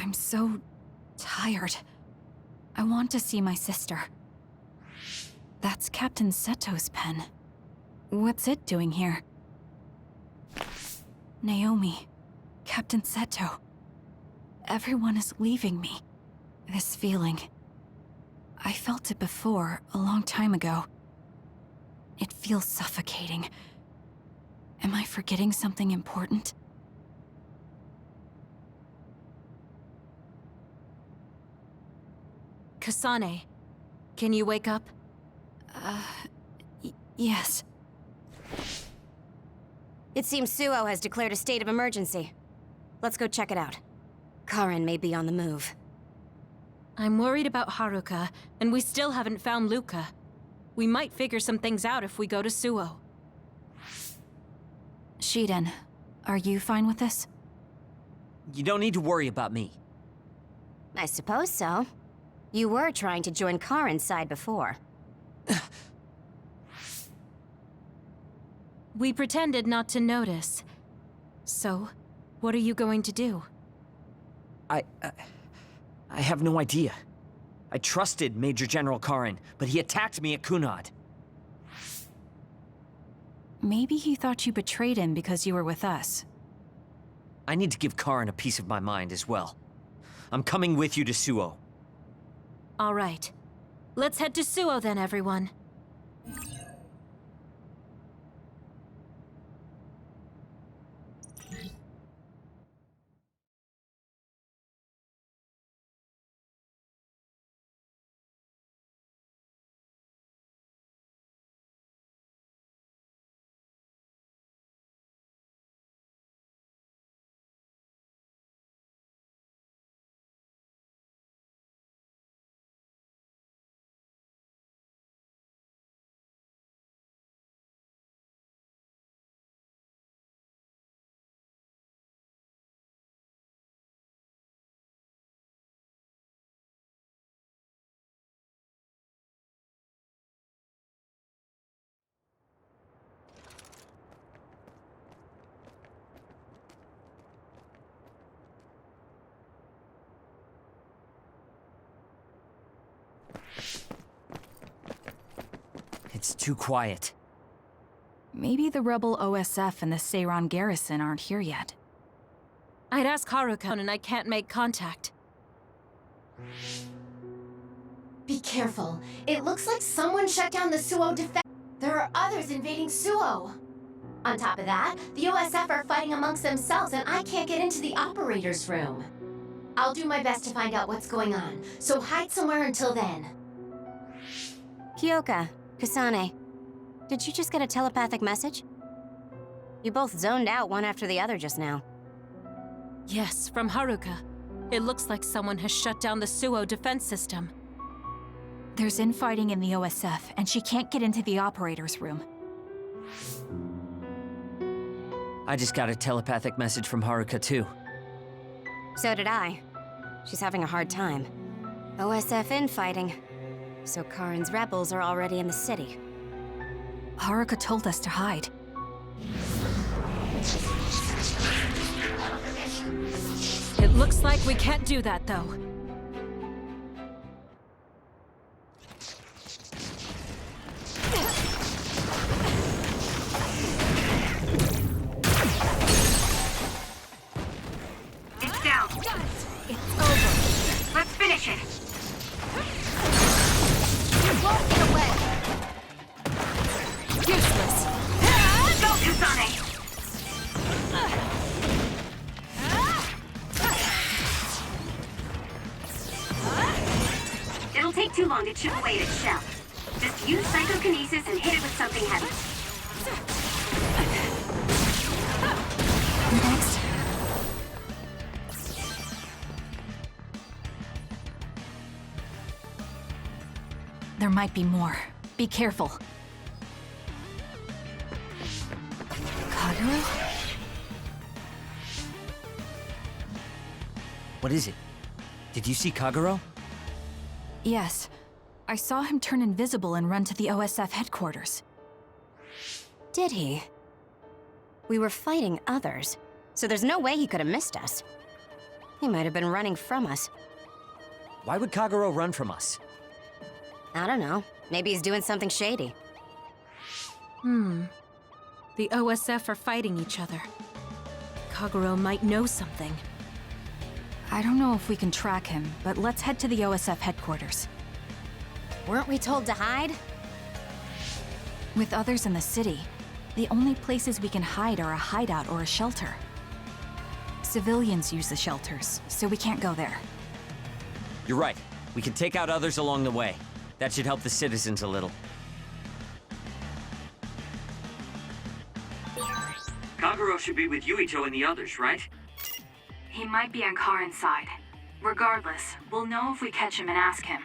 I'm so tired. I want to see my sister. That's Captain Seto's pen. What's it doing here? Naomi, Captain Seto. Everyone is leaving me. This feeling. I felt it before, a long time ago. It feels suffocating. Am I forgetting something important? Kasane, can you wake up? Yes. It seems Suo has declared a state of emergency. Let's go check it out. Karen may be on the move. I'm worried about Haruka, and we still haven't found Luca. We might figure some things out if we go to Suo. Shiden, are you fine with this? You don't need to worry about me. I suppose so. You were trying to join Karen's side before. We pretended not to notice. So, what are you going to do? I have no idea. I trusted Major General Karen, but he attacked me at Kunad. Maybe he thought you betrayed him because you were with us. I need to give Karen a piece of my mind as well. I'm coming with you to Suo. All right. Let's head to Suo then, everyone. It's too quiet. Maybe the rebel OSF and the Seiran garrison aren't here yet. I'd ask Haruka, and I can't make contact. Be careful. It looks like someone shut down the Suo defense. There are others invading Suo. On top of that, the OSF are fighting amongst themselves and I can't get into the operator's room. I'll do my best to find out what's going on, so hide somewhere until then. Kyoka, Kasane, did you just get a telepathic message? You both zoned out one after the other just now. Yes, from Haruka. It looks like someone has shut down the Suo defense system. There's infighting in the OSF, and she can't get into the operator's room. I just got a telepathic message from Haruka too. So did I. She's having a hard time. OSF infighting. So Karen's rebels are already in the city. Haruka told us to hide. It looks like we can't do that, though. It's down. It's over. Let's finish it. Won't get away! Useless. Go, Kasane! It'll take too long to chip away at its shell. Just use psychokinesis and hit it with something heavy. Next. There might be more. Be careful. Kagero? What is it? Did you see Kagero? Yes. I saw him turn invisible and run to the OSF headquarters. Did he? We were fighting others, so there's no way he could have missed us. He might have been running from us. Why would Kagero run from us? I don't know. Maybe he's doing something shady. The OSF are fighting each other. Kagero might know something. I don't know if we can track him, but let's head to the OSF headquarters. Weren't we told to hide? With others in the city, the only places we can hide are a hideout or a shelter. Civilians use the shelters, so we can't go there. You're right. We can take out others along the way. That should help the citizens a little. Kagero should be with Yuito and the others, right? He might be on Karin's side. Regardless, we'll know if we catch him and ask him.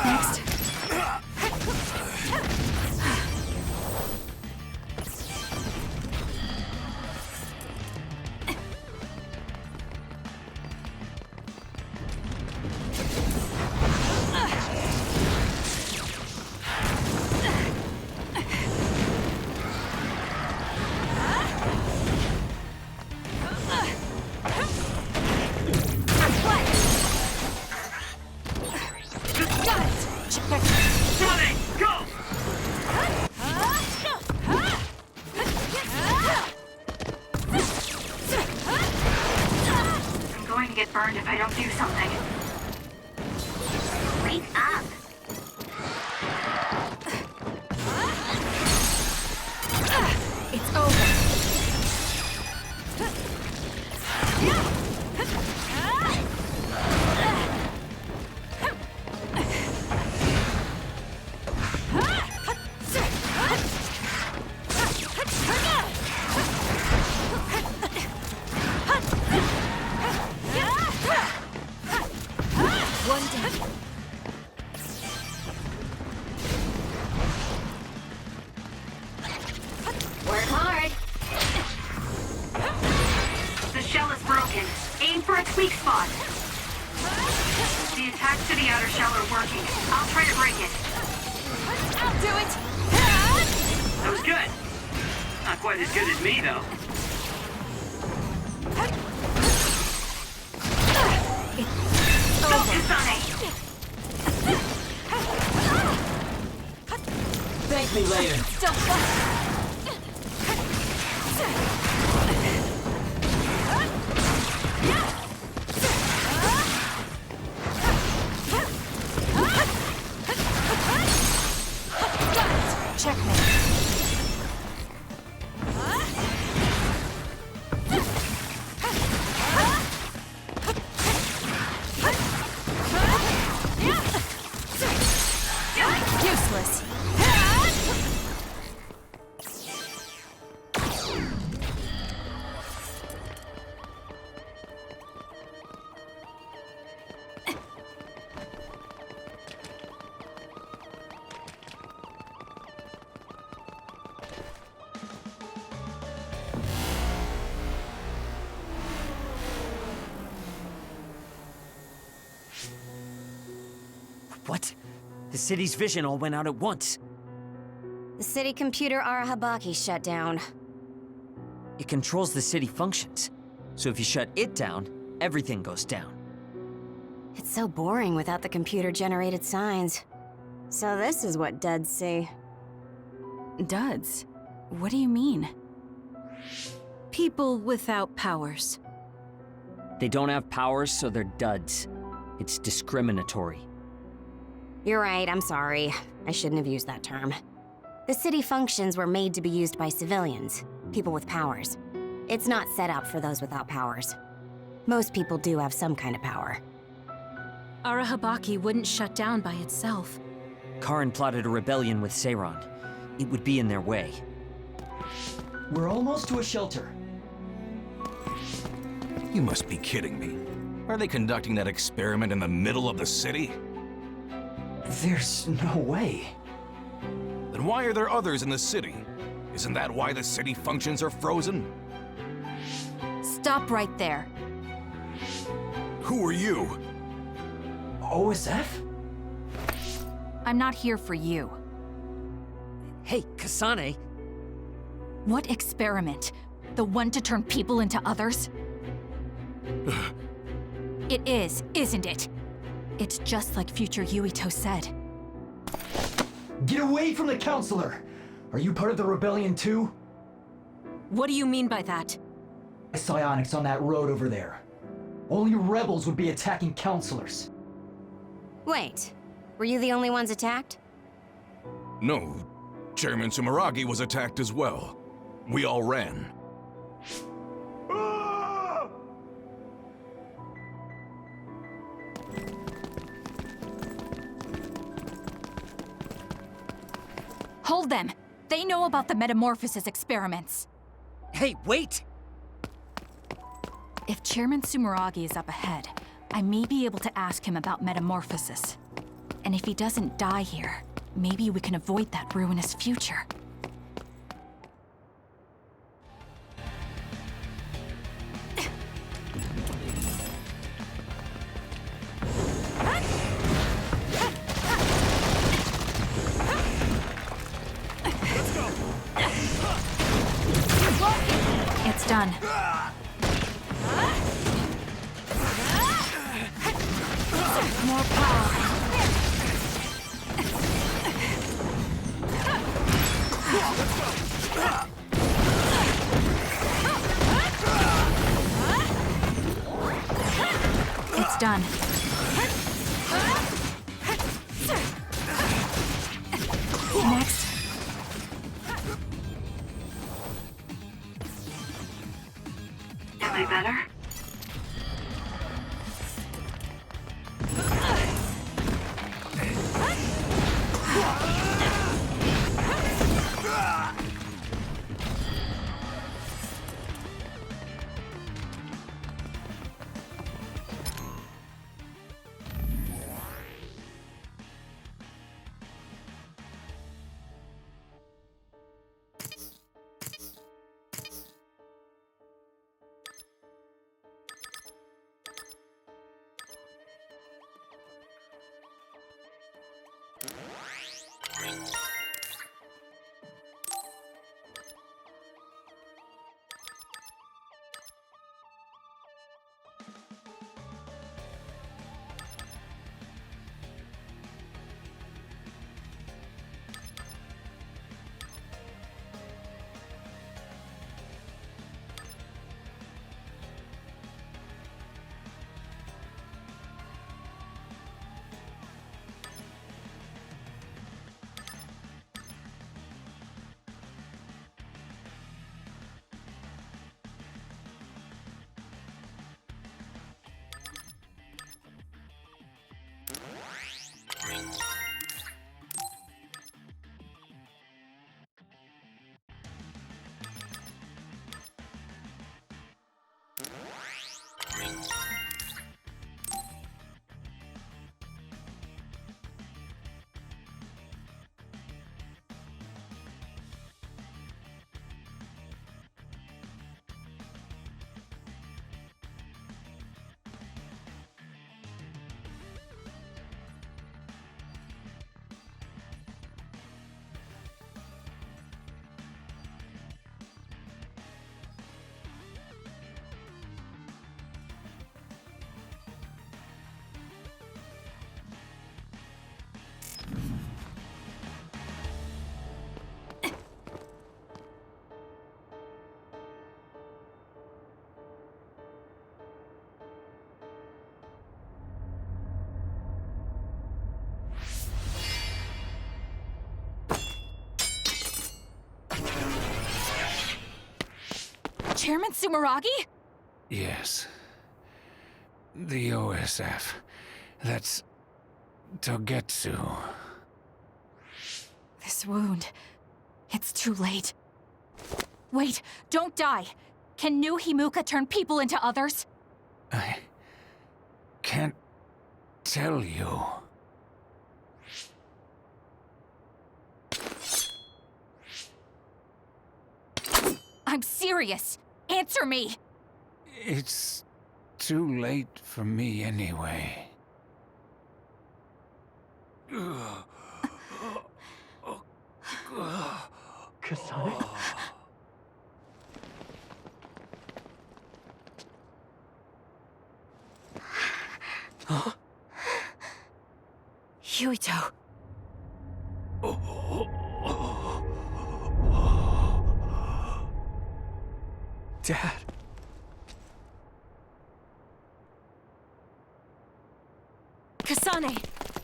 Next. Get burned if I don't do something. Wake up! It's over. Work hard. The shell is broken. Aim for its weak spot. The attacks to the outer shell are working. I'll try to break it. I'll do it! That was good. Not quite as good as me, though. Focus on it. Thank me later. Still fun. Checkmate. Useless. What? The city's vision all went out at once. The city computer Arahabaki shut down. It controls the city functions. So if you shut it down, everything goes down. It's so boring without the computer-generated signs. So this is what duds see. Duds? What do you mean? People without powers. They don't have powers, so they're duds. It's discriminatory. You're right, I'm sorry. I shouldn't have used that term. The city functions were made to be used by civilians, people with powers. It's not set up for those without powers. Most people do have some kind of power. Arahabaki wouldn't shut down by itself. Karin plotted a rebellion with Seiran. It would be in their way. We're almost to a shelter. You must be kidding me. Are they conducting that experiment in the middle of the city? There's no way. Then why are there others in the city? Isn't that why the city functions are frozen? Stop right there. Who are you? OSF? I'm not here for you. Hey, Kasane. What experiment? The one to turn people into others? It is, isn't it? It's just like future Yuito said. Get away from the counselor! Are you part of the rebellion too? What do you mean by that? Psionics on that road over there. Only rebels would be attacking counselors. Wait, were you the only ones attacked? No. Chairman Sumeragi was attacked as well. We all ran. Hold them! They know about the metamorphosis experiments. Hey, wait! If Chairman Sumeragi is up ahead, I may be able to ask him about metamorphosis. And if he doesn't die here, maybe we can avoid that ruinous future. It's done. More power. It's done. Next. Am I better? Chairman Sumeragi? Yes. The OSF. That's Togetsu. This wound. It's too late. Wait, don't die! Can new Himuka turn people into others? I can't tell you. I'm serious! Answer me! It's too late for me anyway. Kasane? Huh? Yuito. Dad. Kasane,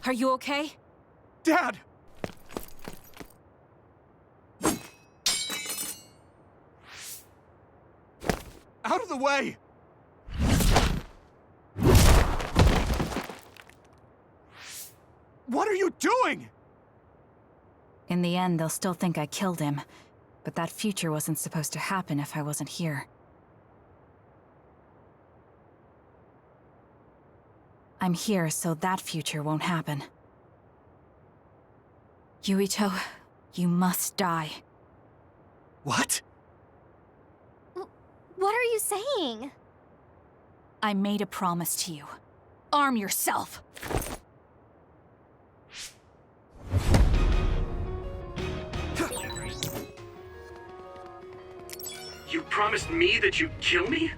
are you okay? Dad! Out of the way! What are you doing? In the end, they'll still think I killed him. But that future wasn't supposed to happen if I wasn't here. I'm here so that future won't happen. Yuito, you must die. What? What are you saying? I made a promise to you. Arm yourself! You promised me that you'd kill me?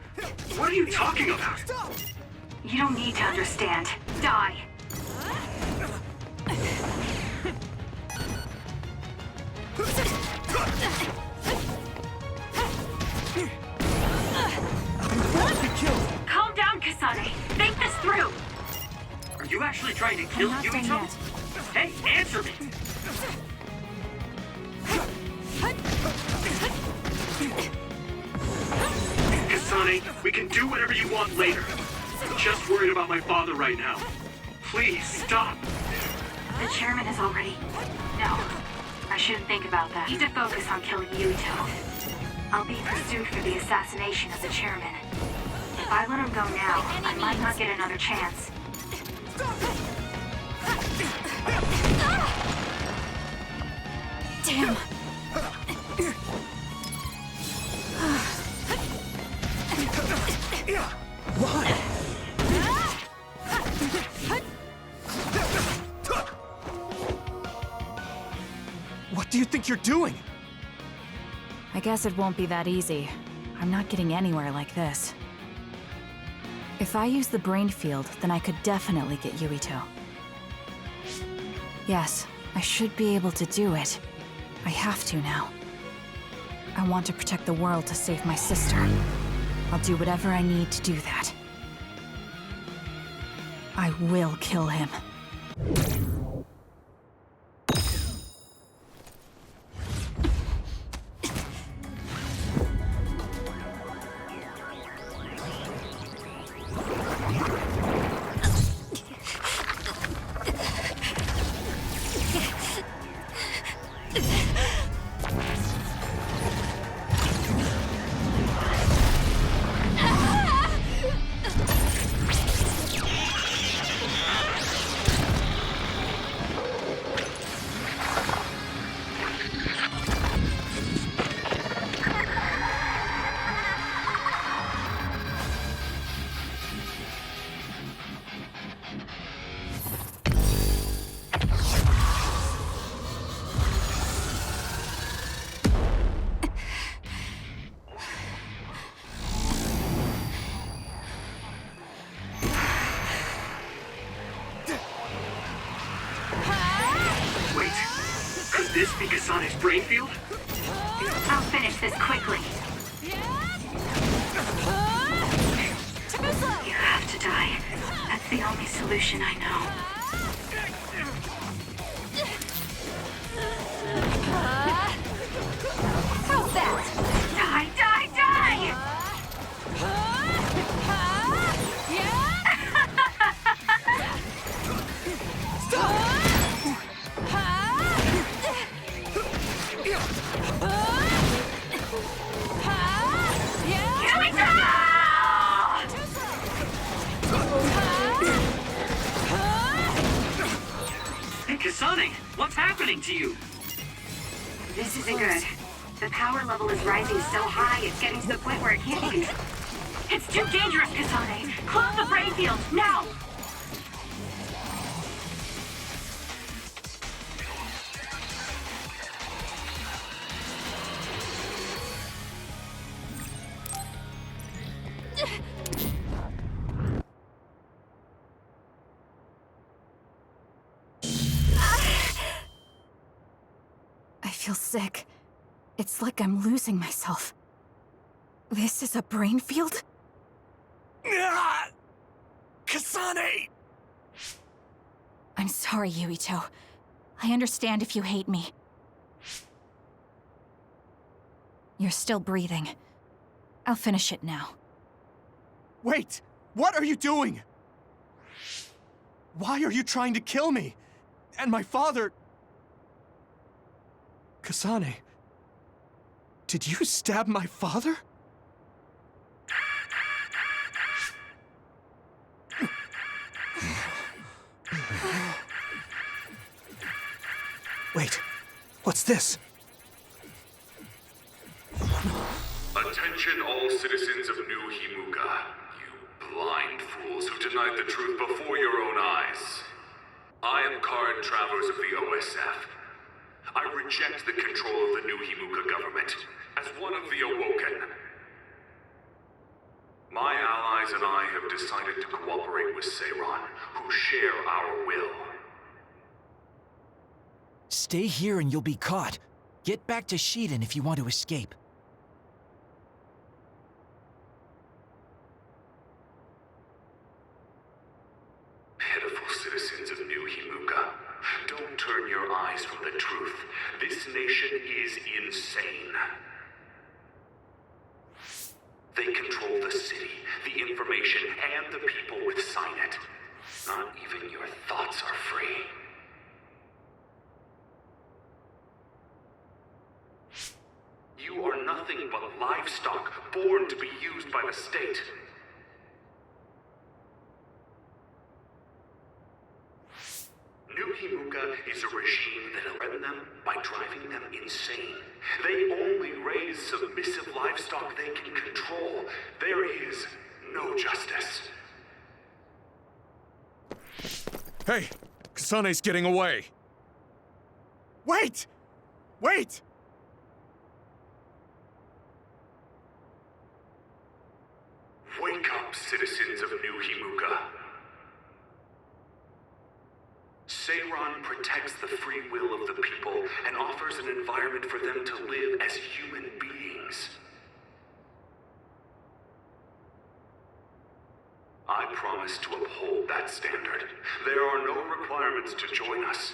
What are you talking about? You don't need to understand. Die. Calm down, Kasane. Think this through. Are you actually trying to kill Yuito? Hey, answer me! Kasane, we can do whatever you want later. I'm just worried about my father right now. Please, stop. The chairman is already... No. I shouldn't think about that. Need to focus on killing Yuito. I'll be pursued for the assassination of the chairman. If I let him go now, I might not get another chance. Damn! Why? What do you think you're doing? I guess it won't be that easy. I'm not getting anywhere like this. If I use the brain field, then I could definitely get Yuito. Yes, I should be able to do it. I have to now. I want to protect the world to save my sister. I'll do whatever I need to do that. I will kill him. This be Kasane's brain field? I'll finish this quickly. You have to die. That's the only solution I know. How's that? Die, die, die! Kasane, what's happening to you? This isn't good. The power level is rising so high, it's getting to the point where it can't be. It's too dangerous, Kasane! Close the brain field, now! I feel sick. It's like I'm losing myself. This is a brain field? Kasane! I'm sorry, Yuito. I understand if you hate me. You're still breathing. I'll finish it now. Wait! What are you doing? Why are you trying to kill me? And my father... Kasane... Did you stab my father? Wait, what's this? Attention all citizens of New Himuka, you blind fools who denied the truth before your own eyes. I am Karin Travers of the OSF. I reject the control of the New Himuka government as one of the Awoken. My allies and I have decided to cooperate with Seiran, who share our will. Stay here and you'll be caught. Get back to Shiden if you want to escape. Pitiful citizens of New Himuka, don't turn your eyes from the truth. This nation is insane. They control the city, the information, and the people with Signet. Not even your thoughts are free. You are nothing but livestock, born to be used by the state. New Himuka is a regime that threatens them by driving them insane. They only raise submissive livestock they can control. There is no justice. Hey, Kasane's getting away. Wait! Wait! Wake up, citizens of New Himuka. Seiran protects the free will of the people and offers an environment for them to live as human beings. I promise to uphold that standard. There are no requirements to join us.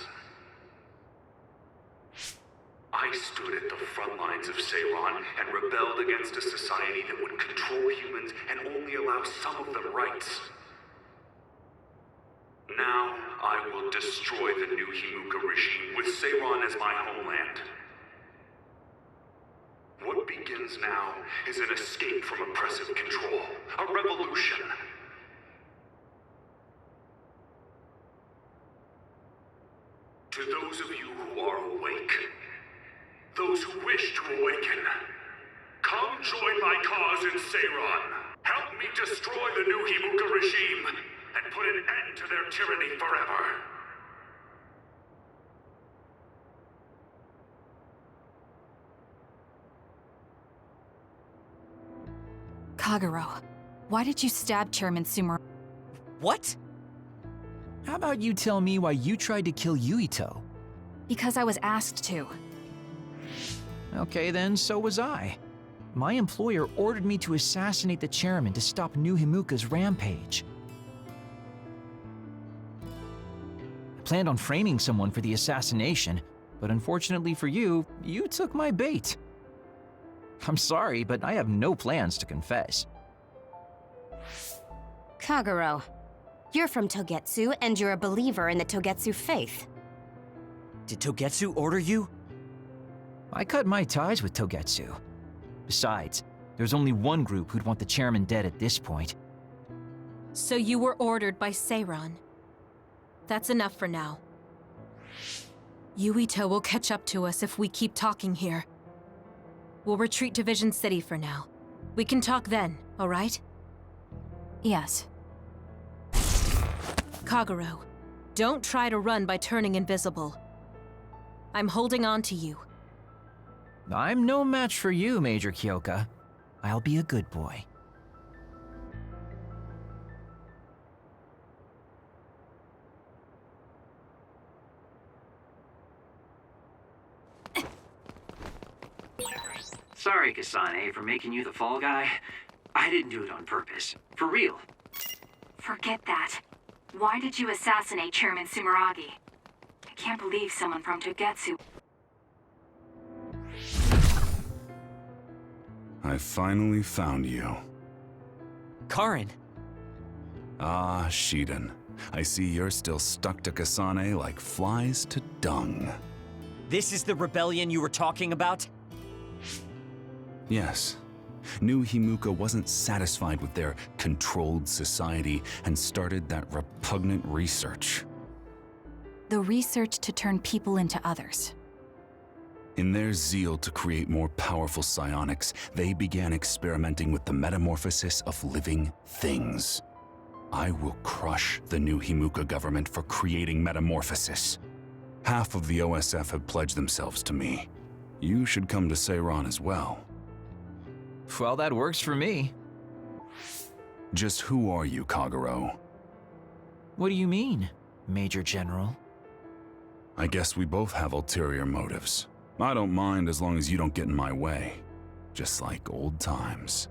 I stood at the front lines of Seiran and rebelled against a society that would control humans and only allow some of them rights. Now, I will destroy the New Himuka regime with Seiran as my homeland. What begins now is an escape from oppressive control, a revolution. To those of you who are awake, those who wish to awaken, come join my cause in Seiran. Help me destroy the New Himuka regime and put an end to their tyranny forever. Kagero, why did you stab Chairman Sumer? What? How about you tell me why you tried to kill Yuito? Because I was asked to. Okay then, so was I. My employer ordered me to assassinate the chairman to stop New Himuka's rampage. I planned on framing someone for the assassination, but unfortunately for you, you took my bait. I'm sorry, but I have no plans to confess. Kagero, you're from Togetsu, and you're a believer in the Togetsu faith. Did Togetsu order you? I cut my ties with Togetsu. Besides, there's only one group who'd want the chairman dead at this point. So you were ordered by Seiran. That's enough for now. Yuito will catch up to us if we keep talking here. We'll retreat to Vision City for now. We can talk then, alright? Yes. Kagero, don't try to run by turning invisible. I'm holding on to you. I'm no match for you, Major Kyoka. I'll be a good boy. Sorry, Kasane, for making you the fall guy. I didn't do it on purpose. For real. Forget that. Why did you assassinate Chairman Sumeragi? I can't believe someone from Togetsu. I finally found you. Karin! Ah, Shiden. I see you're still stuck to Kasane like flies to dung. This is the rebellion you were talking about? Yes. New Himuka wasn't satisfied with their controlled society and started that repugnant research. The research to turn people into others. In their zeal to create more powerful psionics, they began experimenting with the metamorphosis of living things. I will crush the New Himuka government for creating metamorphosis. Half of the OSF have pledged themselves to me. You should come to Seiran as well. Well, that works for me. Just who are you, Kagero? What do you mean, Major General? I guess we both have ulterior motives. I don't mind as long as you don't get in my way. Just like old times.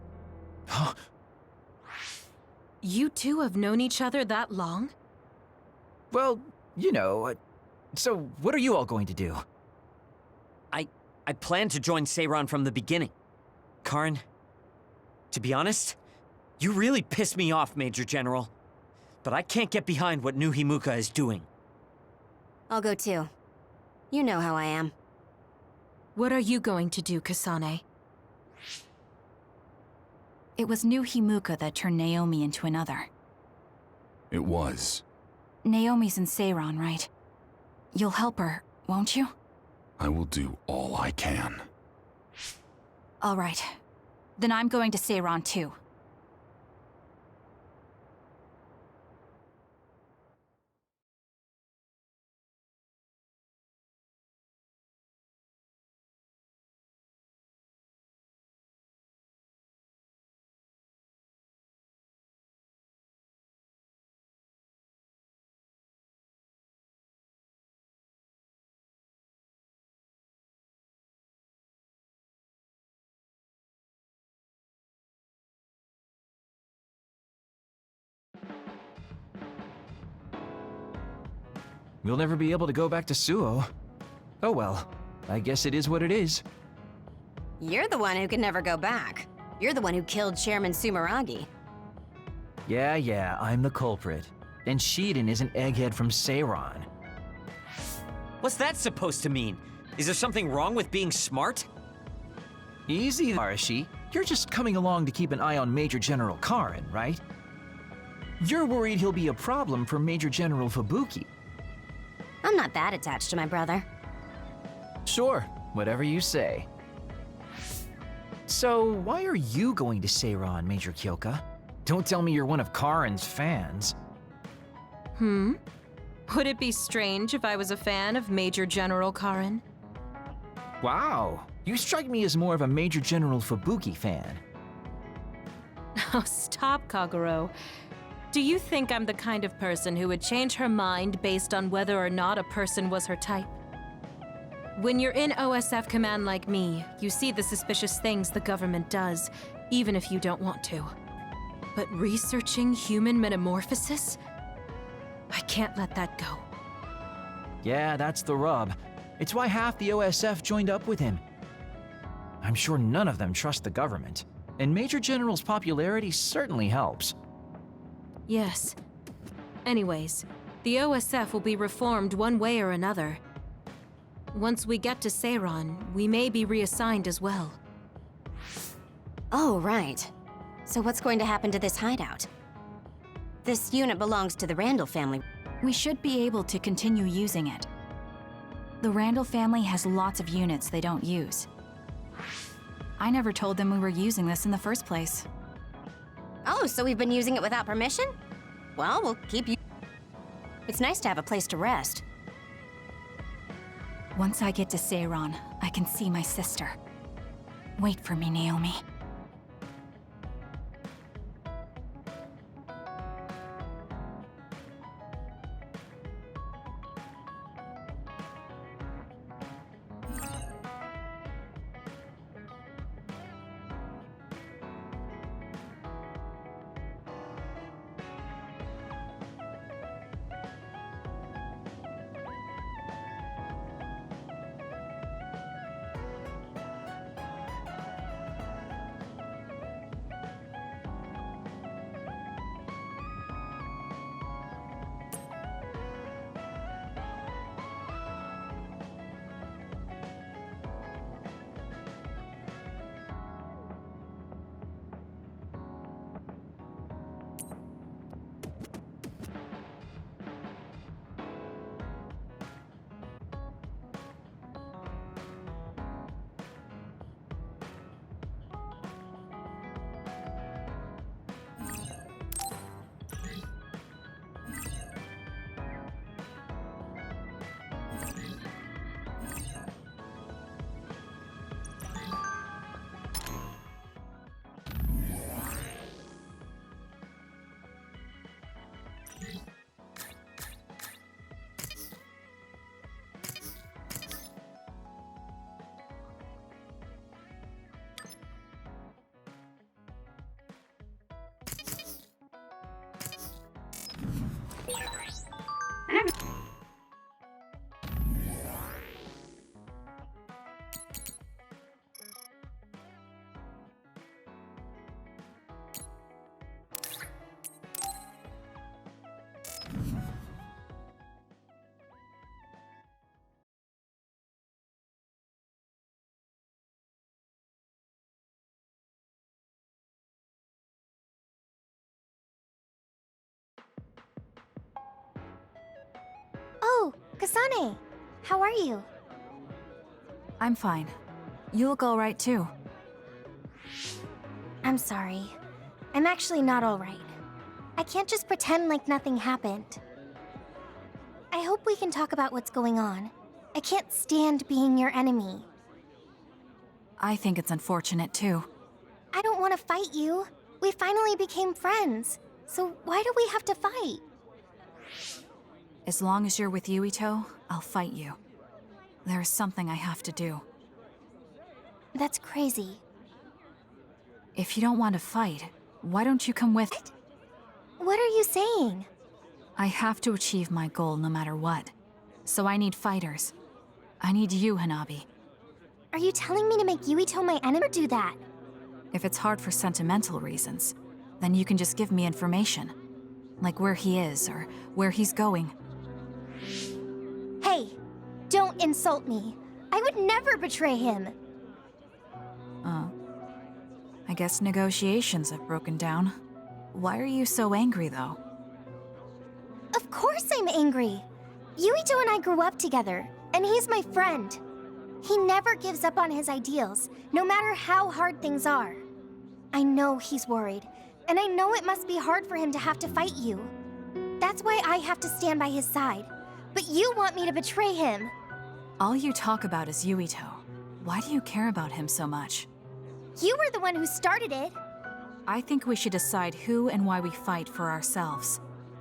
You two have known each other that long? Well, you know, so what are you all going to do? I planned to join Seiran from the beginning. Karin, to be honest, you really piss me off, Major General. But I can't get behind what New Himuka is doing. I'll go too. You know how I am. What are you going to do, Kasane? It was New Himuka that turned Naomi into another. It was. Naomi's in Seiran, right? You'll help her, won't you? I will do all I can. All right. Then I'm going to Seiran too. We'll never be able to go back to Suo. Oh well, I guess it is what it is. You're the one who can never go back. You're the one who killed Chairman Sumeragi. Yeah, I'm the culprit. And Shiden is an egghead from Seiran. What's that supposed to mean? Is there something wrong with being smart? Easy, Arashi. You're just coming along to keep an eye on Major General Karin, right? You're worried he'll be a problem for Major General Fubuki. I'm not that attached to my brother. Sure, whatever you say. So, why are you going to Seiran, Major Kyoka? Don't tell me you're one of Karin's fans. Would it be strange if I was a fan of Major General Karin? Wow, you strike me as more of a Major General Fubuki fan. Oh, stop, Kagero. Do you think I'm the kind of person who would change her mind based on whether or not a person was her type? When you're in OSF command like me, you see the suspicious things the government does, even if you don't want to. But researching human metamorphosis? I can't let that go. Yeah, that's the rub. It's why half the OSF joined up with him. I'm sure none of them trust the government, and Major General's popularity certainly helps. Yes. Anyways, the OSF will be reformed one way or another. Once we get to Seiran, we may be reassigned as well. Oh, right. So what's going to happen to this hideout? This unit belongs to the Randall family. We should be able to continue using it. The Randall family has lots of units they don't use. I never told them we were using this in the first place. Oh, so we've been using it without permission? Well, we'll keep you. It's nice to have a place to rest. Once I get to Seiron, I can see my sister. Wait for me, Naomi. Oh, Kasane! How are you? I'm fine. You look alright too. I'm sorry. I'm actually not alright. I can't just pretend like nothing happened. I hope we can talk about what's going on. I can't stand being your enemy. I think it's unfortunate too. I don't want to fight you. We finally became friends. So why do we have to fight? As long as you're with Yuito, I'll fight you. There is something I have to do. That's crazy. If you don't want to fight, why don't you come with— What are you saying? I have to achieve my goal no matter what. So I need fighters. I need you, Hanabi. Are you telling me to make Yuito my enemy or do that? If it's hard for sentimental reasons, then you can just give me information. Like where he is, or where he's going. Hey, don't insult me. I would never betray him. I guess negotiations have broken down. Why are you so angry, though? Of course I'm angry. Yuito and I grew up together, and he's my friend. He never gives up on his ideals, no matter how hard things are. I know he's worried, and I know it must be hard for him to have to fight you. That's why I have to stand by his side. But you want me to betray him. All you talk about is Yuito. Why do you care about him so much? You were the one who started it. I think we should decide who and why we fight for ourselves,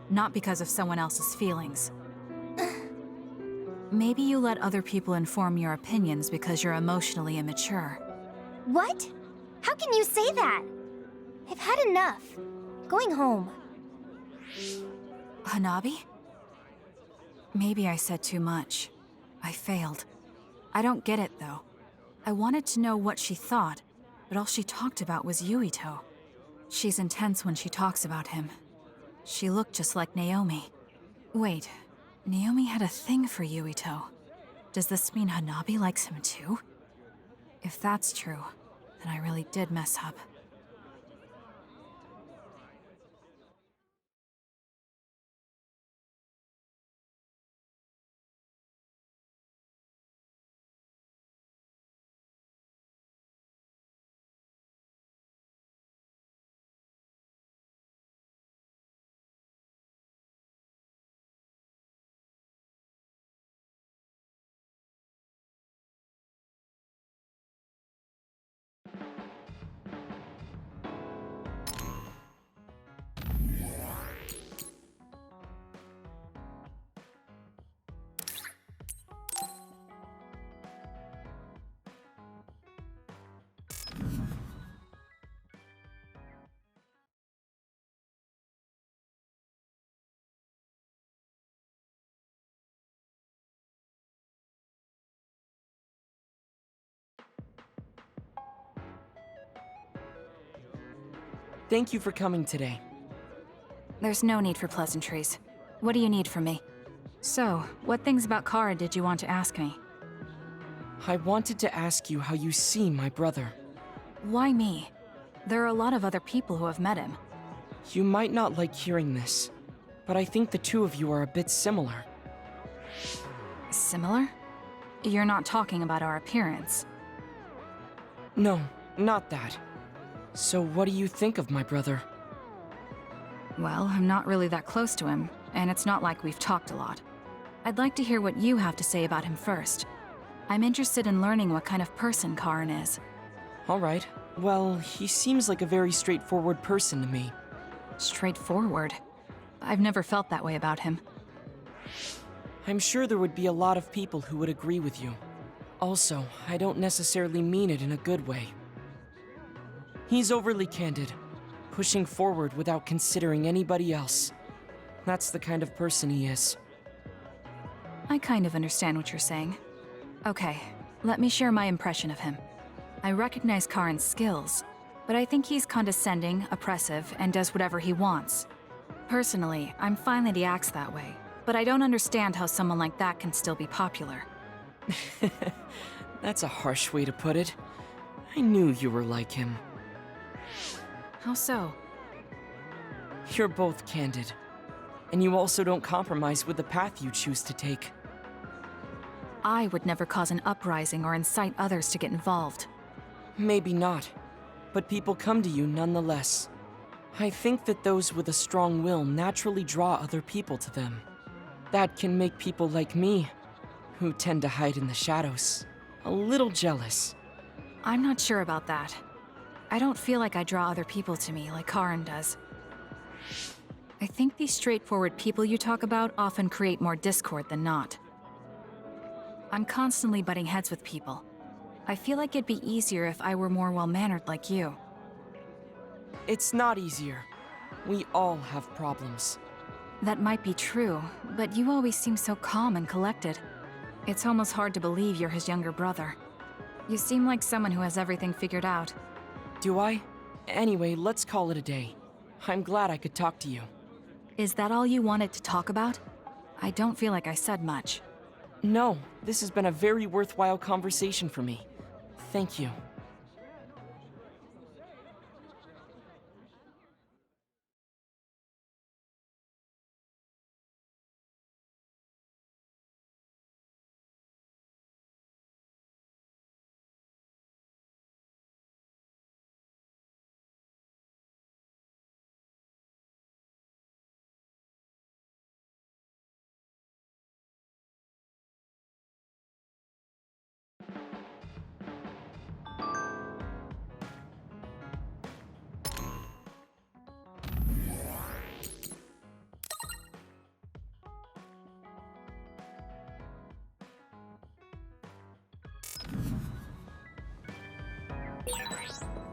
not because of someone else's feelings. Maybe you let other people inform your opinions because you're emotionally immature. What? How can you say that? I've had enough. Going home. Hanabi? Maybe I said too much. I failed. I don't get it, though. I wanted to know what she thought, but all she talked about was Yuito. She's intense when she talks about him. She looked just like Naomi. Wait, Naomi had a thing for Yuito. Does this mean Hanabi likes him too? If that's true, then I really did mess up. Thank you for coming today. There's no need for pleasantries. What do you need from me? So, what things about Kara did you want to ask me? I wanted to ask you how you see my brother. Why me? There are a lot of other people who have met him. You might not like hearing this, but I think the two of you are a bit similar. Similar? You're not talking about our appearance. No, not that. So what do you think of my brother? Well, I'm not really that close to him, and it's not like we've talked a lot. I'd like to hear what you have to say about him first. I'm interested in learning what kind of person Karin is. All right. Well, he seems like a very straightforward person to me. Straightforward? I've never felt that way about him. I'm sure there would be a lot of people who would agree with you. Also, I don't necessarily mean it in a good way. He's overly candid, pushing forward without considering anybody else. That's the kind of person he is. I kind of understand what you're saying. Okay, let me share my impression of him. I recognize Karin's skills, but I think he's condescending, oppressive, and does whatever he wants. Personally, I'm fine that he acts that way, but I don't understand how someone like that can still be popular. That's a harsh way to put it. I knew you were like him. How so? You're both candid, and you also don't compromise with the path you choose to take. I would never cause an uprising or incite others to get involved. Maybe not, but people come to you nonetheless. I think that those with a strong will naturally draw other people to them. That can make people like me, who tend to hide in the shadows, a little jealous. I'm not sure about that. I don't feel like I draw other people to me like Karin does. I think these straightforward people you talk about often create more discord than not. I'm constantly butting heads with people. I feel like it'd be easier if I were more well-mannered like you. It's not easier. We all have problems. That might be true, but you always seem so calm and collected. It's almost hard to believe you're his younger brother. You seem like someone who has everything figured out. Do I? Anyway, let's call it a day. I'm glad I could talk to you. Is that all you wanted to talk about? I don't feel like I said much. No, this has been a very worthwhile conversation for me. Thank you.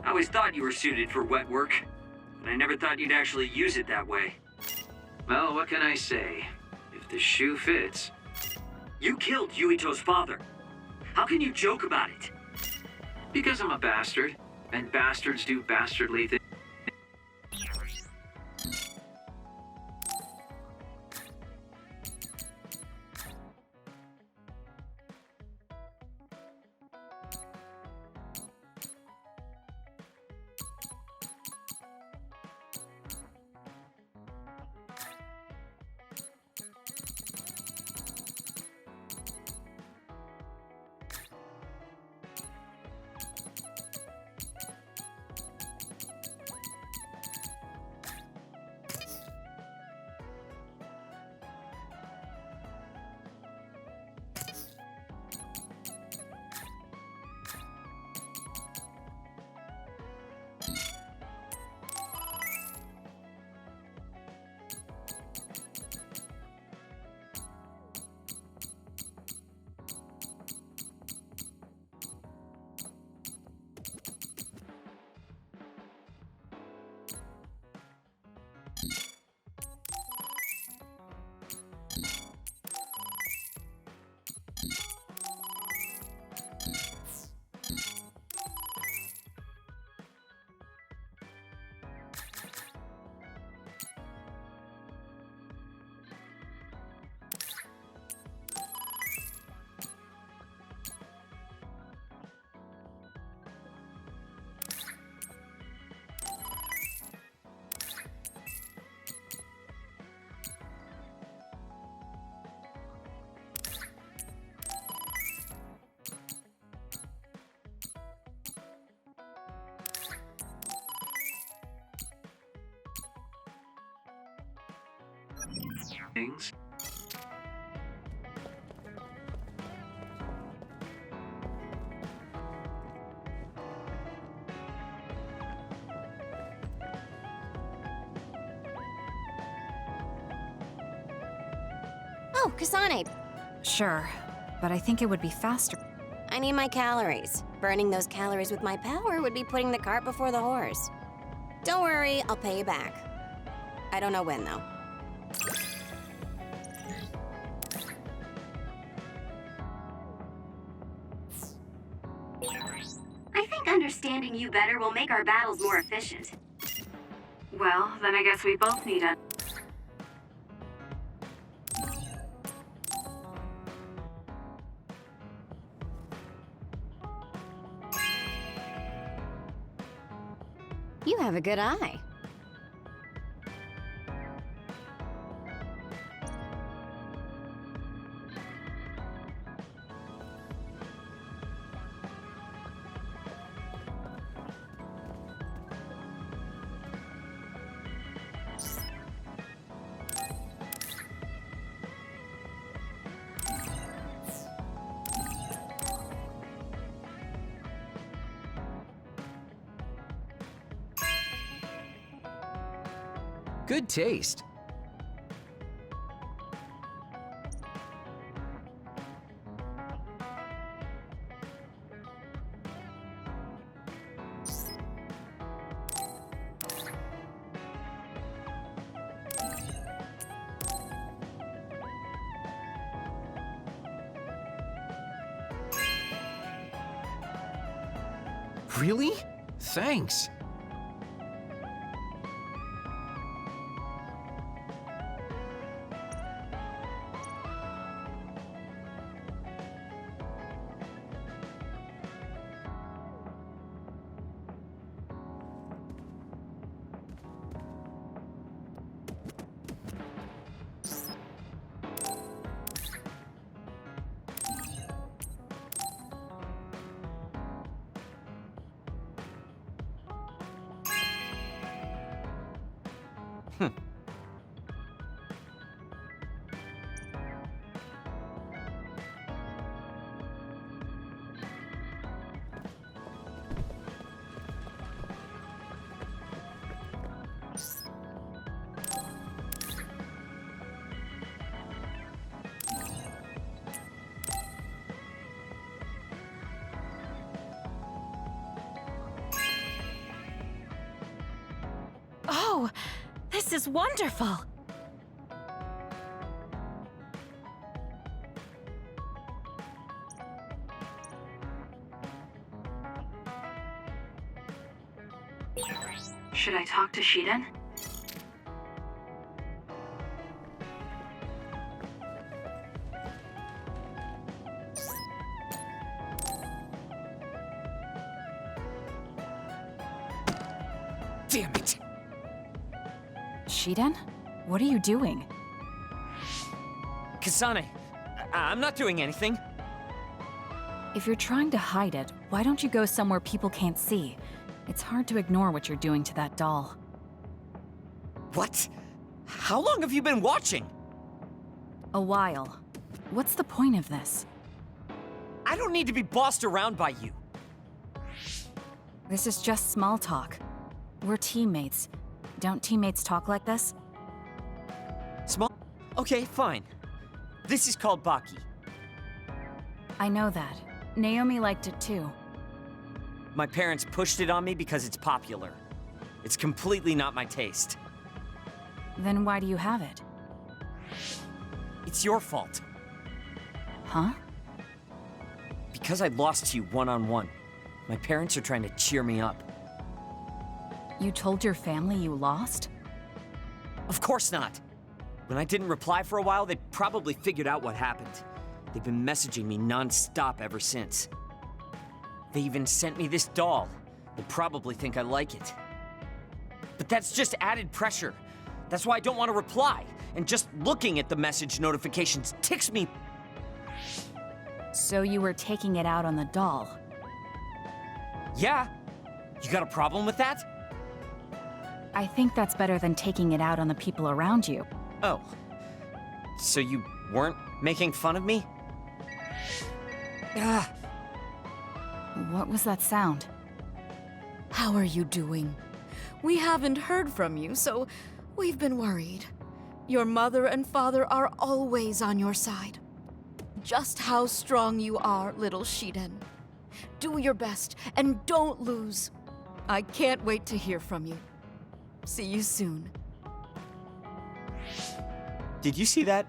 I always thought you were suited for wet work, but I never thought you'd actually use it that way. Well, what can I say? If the shoe fits... You killed Yuito's father. How can you joke about it? Because I'm a bastard, and bastards do bastardly things. things. Oh, Kasane, Sure, but I think it would be faster. I need my calories. Burning those calories with my power would be putting the cart before the horse. Don't worry, I'll pay you back. I don't know when, though. I think understanding you better will make our battles more efficient. Well, then I guess we both need a... You have a good eye. Good taste. Really? Thanks. Oh, this is wonderful! Should I talk to Shiden? Damn it! Shiden? What are you doing? Kasane, I'm not doing anything. If you're trying to hide it, why don't you go somewhere people can't see? It's hard to ignore what you're doing to that doll. What? How long have you been watching? A while. What's the point of this? I don't need to be bossed around by you. This is just small talk. We're teammates. Don't teammates talk like this? Small? Okay, fine. This is called Baki. I know that. Naomi liked it too. My parents pushed it on me because it's popular. It's completely not my taste. Then why do you have it? It's your fault. Huh? Because I lost to you one-on-one. My parents are trying to cheer me up. You told your family you lost? Of course not. When I didn't reply for a while, they probably figured out what happened. They've been messaging me non-stop ever since. They even sent me this doll. They probably think I like it. But that's just added pressure. That's why I don't want to reply. And just looking at the message notifications ticks me. So you were taking it out on the doll? Yeah. You got a problem with that? I think that's better than taking it out on the people around you. Oh. So you weren't making fun of me? Ah. What was that sound? How are you doing? We haven't heard from you, so we've been worried. Your mother and father are always on your side. Just how strong you are, little Shiden. Do your best and don't lose. I can't wait to hear from you. See you soon. Did you see that?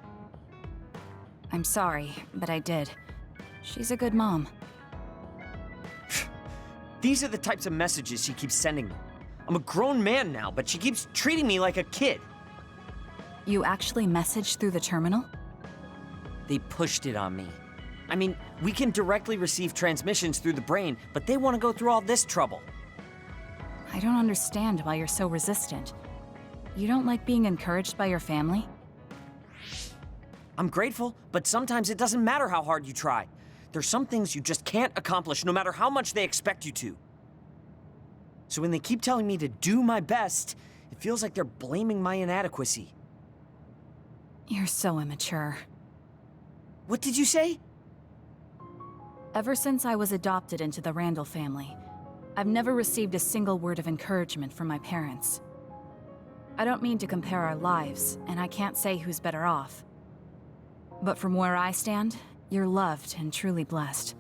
I'm sorry, but I did. She's a good mom. These are the types of messages she keeps sending me. I'm a grown man now, but she keeps treating me like a kid. You actually messaged through the terminal? They pushed it on me. I mean, we can directly receive transmissions through the brain, but they want to go through all this trouble. I don't understand why you're so resistant. You don't like being encouraged by your family? I'm grateful, but sometimes it doesn't matter how hard you try. There's some things you just can't accomplish no matter how much they expect you to. So when they keep telling me to do my best, it feels like they're blaming my inadequacy. You're so immature. What did you say? Ever since I was adopted into the Randall family, I've never received a single word of encouragement from my parents. I don't mean to compare our lives, and I can't say who's better off. But from where I stand, you're loved and truly blessed.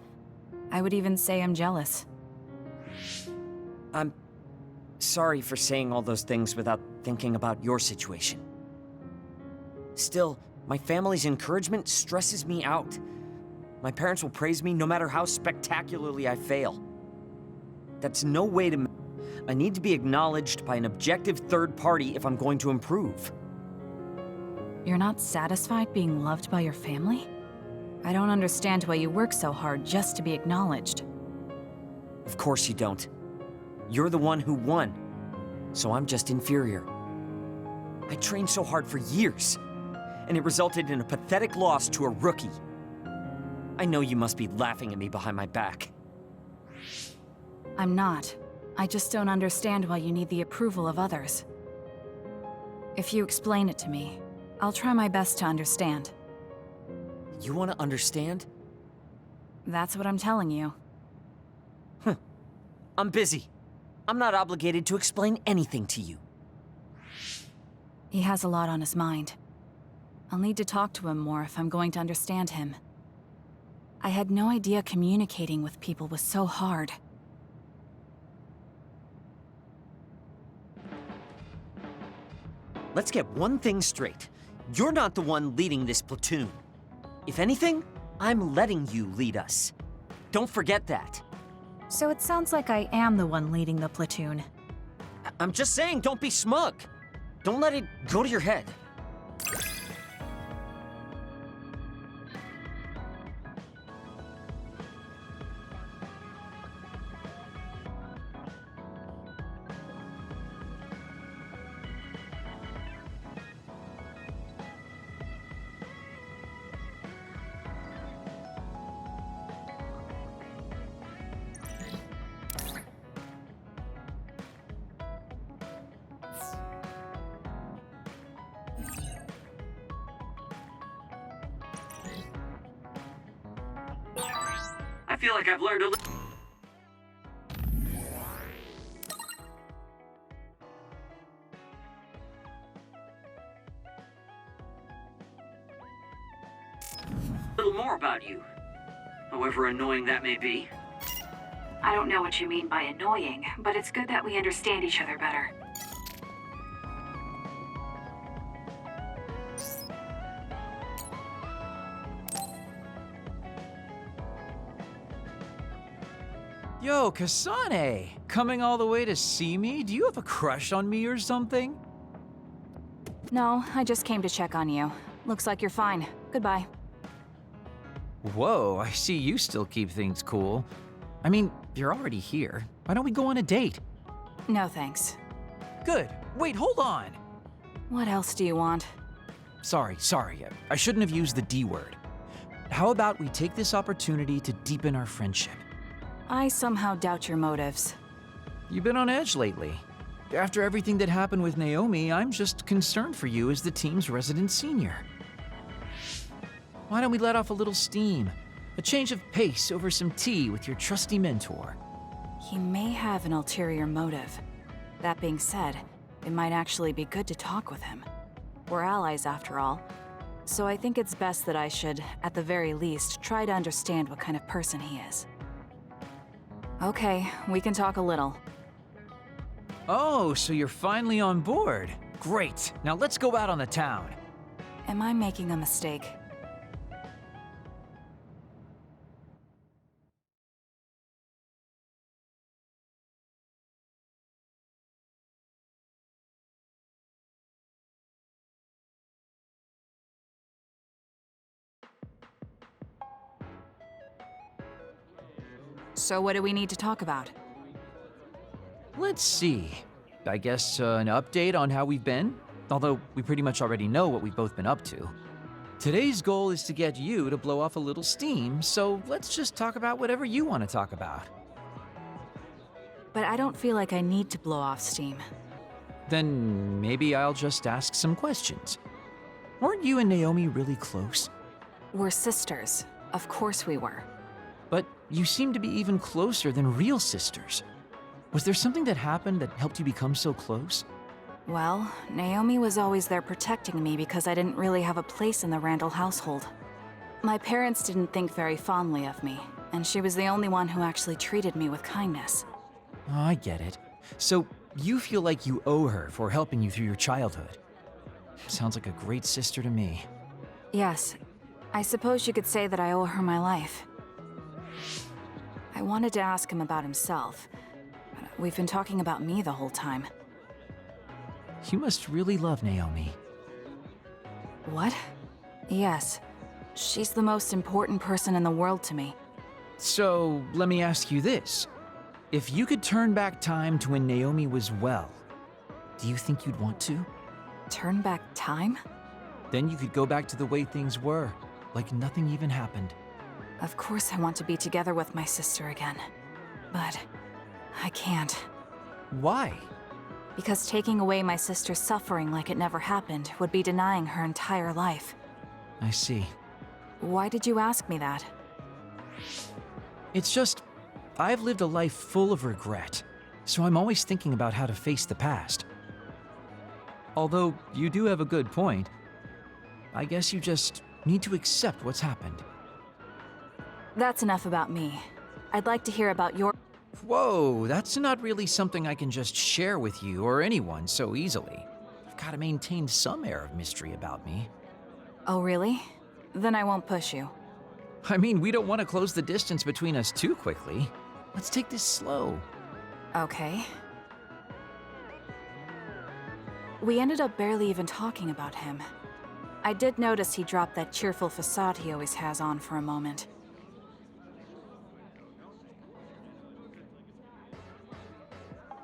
I would even say I'm jealous. I'm sorry for saying all those things without thinking about your situation. Still, my family's encouragement stresses me out. My parents will praise me no matter how spectacularly I fail. That's no way to... I need to be acknowledged by an objective third party if I'm going to improve. You're not satisfied being loved by your family? I don't understand why you work so hard just to be acknowledged. Of course you don't. You're the one who won, so I'm just inferior. I trained so hard for years, and it resulted in a pathetic loss to a rookie. I know you must be laughing at me behind my back. I'm not. I just don't understand why you need the approval of others. If you explain it to me, I'll try my best to understand. You want to understand? That's what I'm telling you. I'm busy. I'm not obligated to explain anything to you. He has a lot on his mind. I'll need to talk to him more if I'm going to understand him. I had no idea communicating with people was so hard. Let's get one thing straight. You're not the one leading this platoon. If anything, I'm letting you lead us. Don't forget that. So it sounds like I am the one leading the platoon. I'm just saying, don't be smug. Don't let it go to your head. I feel like I've learned a little more about you, however annoying that may be. I don't know what you mean by annoying, but it's good that we understand each other better. Yo, Kasane! Coming all the way to see me? Do you have a crush on me or something? No, I just came to check on you. Looks like you're fine. Goodbye. Whoa, I see you still keep things cool. I mean, you're already here. Why don't we go on a date? No thanks. Good. Wait, hold on! What else do you want? Sorry. I shouldn't have used the D word. How about we take this opportunity to deepen our friendship? I somehow doubt your motives. You've been on edge lately. After everything that happened with Naomi, I'm just concerned for you as the team's resident senior. Why don't we let off a little steam? A change of pace over some tea with your trusty mentor. He may have an ulterior motive. That being said, it might actually be good to talk with him. We're allies after all. So I think it's best that I should, at the very least, try to understand what kind of person he is. Okay, we can talk a little. Oh, so you're finally on board. Great. Now let's go out on the town. Am I making a mistake? So what do we need to talk about? Let's see. I guess an update on how we've been? Although we pretty much already know what we've both been up to. Today's goal is to get you to blow off a little steam, so let's just talk about whatever you want to talk about. But I don't feel like I need to blow off steam. Then maybe I'll just ask some questions. Weren't you and Naomi really close? We're sisters. Of course we were. But you seem to be even closer than real sisters. Was there something that happened that helped you become so close? Well, Naomi was always there protecting me because I didn't really have a place in the Randall household. My parents didn't think very fondly of me, and she was the only one who actually treated me with kindness. Oh, I get it. So you feel like you owe her for helping you through your childhood. Sounds like a great sister to me. Yes, I suppose you could say that I owe her my life. I wanted to ask him about himself. We've been talking about me the whole time. You must really love Naomi. What? Yes. She's the most important person in the world to me. So, let me ask you this. If you could turn back time to when Naomi was well, do you think you'd want to? Turn back time? Then you could go back to the way things were, like nothing even happened. Of course I want to be together with my sister again. But I can't. Why? Because taking away my sister's suffering like it never happened would be denying her entire life. I see. Why did you ask me that? It's just, I've lived a life full of regret, so I'm always thinking about how to face the past. Although, you do have a good point. I guess you just need to accept what's happened. That's enough about me. I'd like to hear about your... Whoa, that's not really something I can just share with you or anyone so easily. I've got to maintain some air of mystery about me. Oh, really? Then I won't push you. I mean, we don't want to close the distance between us too quickly. Let's take this slow. Okay. We ended up barely even talking about him. I did notice he dropped that cheerful facade he always has on for a moment.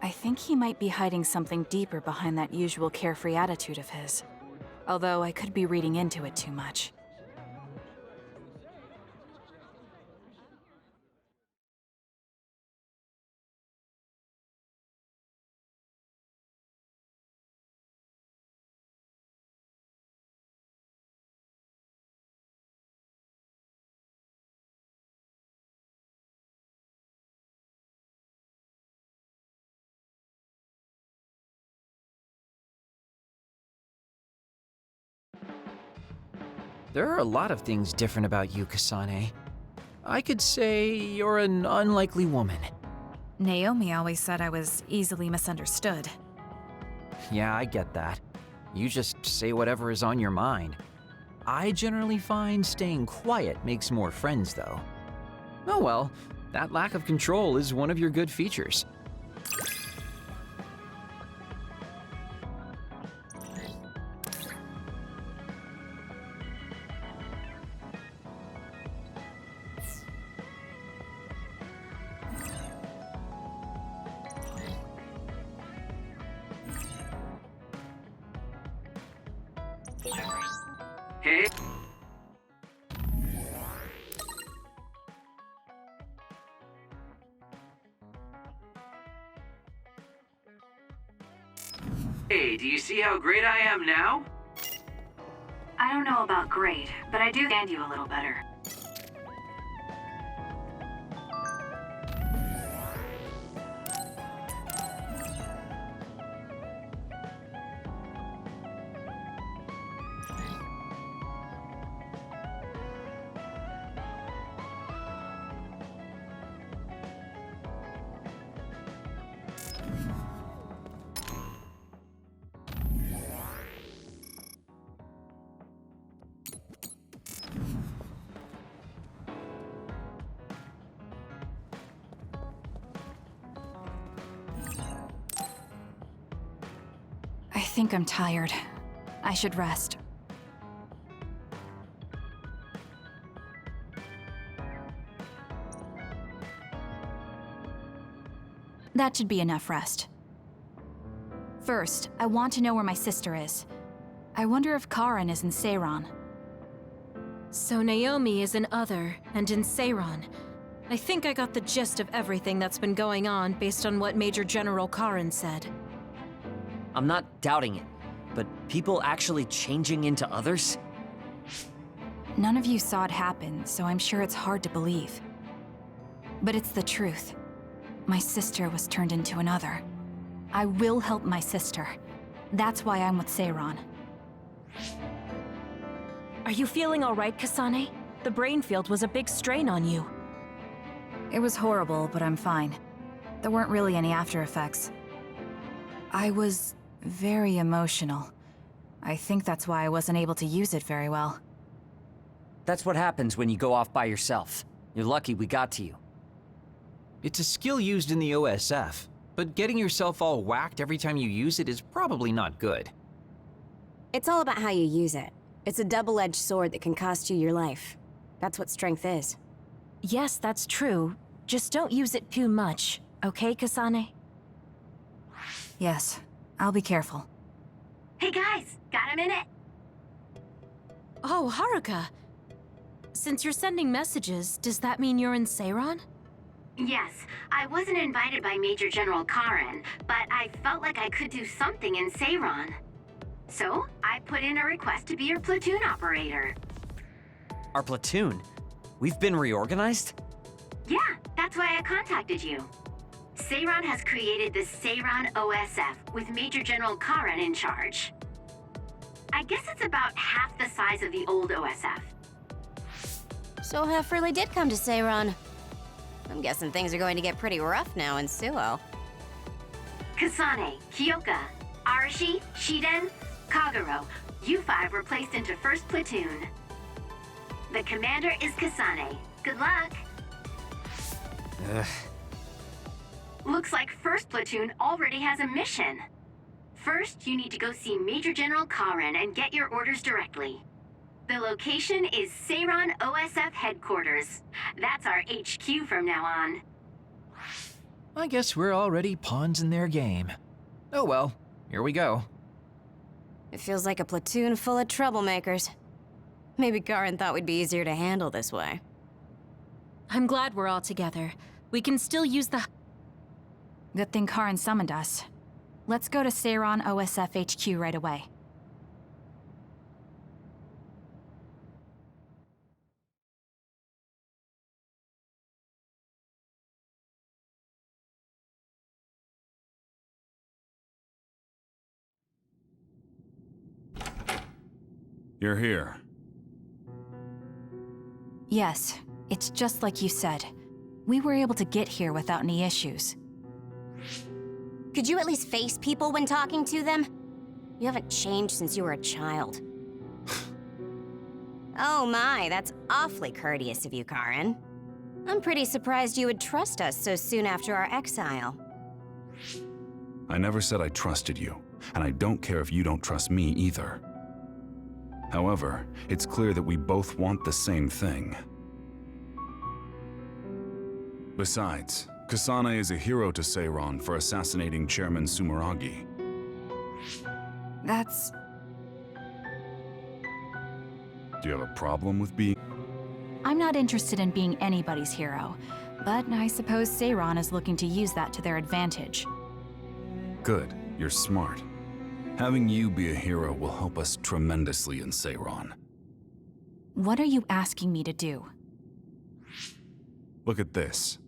I think he might be hiding something deeper behind that usual carefree attitude of his. Although I could be reading into it too much. There are a lot of things different about you, Kasane. I could say you're an unlikely woman. Naomi always said I was easily misunderstood. Yeah, I get that. You just say whatever is on your mind. I generally find staying quiet makes more friends, though. Oh well, that lack of control is one of your good features. Hey. Hey, do you see how great I am now? I don't know about great, but I do understand you a little better. I think I'm tired. I should rest. That should be enough rest. First, I want to know where my sister is. I wonder if Karen is in Seiran. So Naomi is in Other and in Seiran. I think I got the gist of everything that's been going on based on what Major General Karen said. I'm not doubting it, but people actually changing into others? None of you saw it happen, so I'm sure it's hard to believe. But it's the truth. My sister was turned into another. I will help my sister. That's why I'm with Seiran. Are you feeling all right, Kasane? The brain field was a big strain on you. It was horrible, but I'm fine. There weren't really any after effects. I was very emotional. I think that's why I wasn't able to use it very well. That's what happens when you go off by yourself. You're lucky we got to you. It's a skill used in the OSF, but getting yourself all whacked every time you use it is probably not good. It's all about how you use it. It's a double-edged sword that can cost you your life. That's what strength is. Yes, that's true. Just don't use it too much, okay, Kasane? Yes, I'll be careful. Hey guys, got a minute? Oh, Haruka. Since you're sending messages, does that mean you're in Seiran? Yes, I wasn't invited by Major General Karen, but I felt like I could do something in Seiran. So, I put in a request to be your platoon operator. Our platoon? We've been reorganized? Yeah, that's why I contacted you. Seiran has created the Seiran OSF with Major General Karen in charge. I guess it's about half the size of the old OSF. So Hef really did come to Seiran. I'm guessing things are going to get pretty rough now in Suo. Kasane, Kyoka, Arashi, Shiden, Kagero, you five were placed into 1st Platoon. The commander is Kasane. Good luck. Ugh. Looks like 1st Platoon already has a mission. First, you need to go see Major General Karen and get your orders directly. The location is Seiran OSF headquarters. That's our HQ from now on. I guess we're already pawns in their game. Oh well, here we go. It feels like a platoon full of troublemakers. Maybe Karen thought we'd be easier to handle this way. I'm glad we're all together. We can still use the... Good thing Karen summoned us. Let's go to Seiran OSF HQ right away. You're here. Yes, it's just like you said. We were able to get here without any issues. Could you at least face people when talking to them? You haven't changed since you were a child. Oh my, that's awfully courteous of you, Karen. I'm pretty surprised you would trust us so soon after our exile. I never said I trusted you, and I don't care if you don't trust me either. However, it's clear that we both want the same thing. Besides, Kasane is a hero to Seiran for assassinating Chairman Sumeragi. That's... Do you have a problem with being... I'm not interested in being anybody's hero, but I suppose Seiran is looking to use that to their advantage. Good, you're smart. Having you be a hero will help us tremendously in Seiron. What are you asking me to do? Look at this.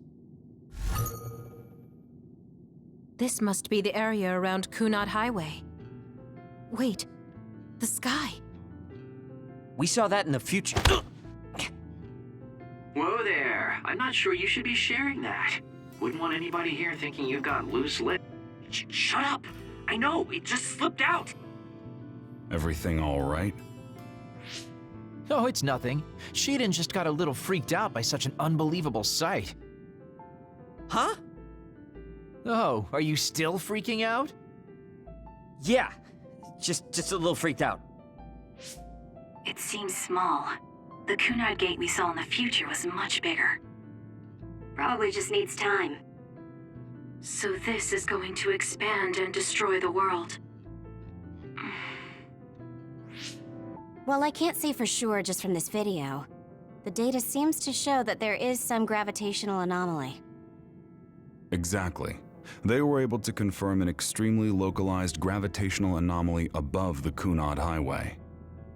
This must be the area around Kunad Highway. Wait, the sky. We saw that in the future. Whoa there. I'm not sure you should be sharing that. Wouldn't want anybody here thinking you've got loose lips. Shut up! I know, it just slipped out! Everything all right? Oh, it's nothing. Shiden just got a little freaked out by such an unbelievable sight. Huh? Oh, are you still freaking out? Yeah, just a little freaked out. It seems small. The Kunad gate we saw in the future was much bigger. Probably just needs time. So this is going to expand and destroy the world. Well, I can't say for sure just from this video. The data seems to show that there is some gravitational anomaly. Exactly. They were able to confirm an extremely localized gravitational anomaly above the Kunad Highway.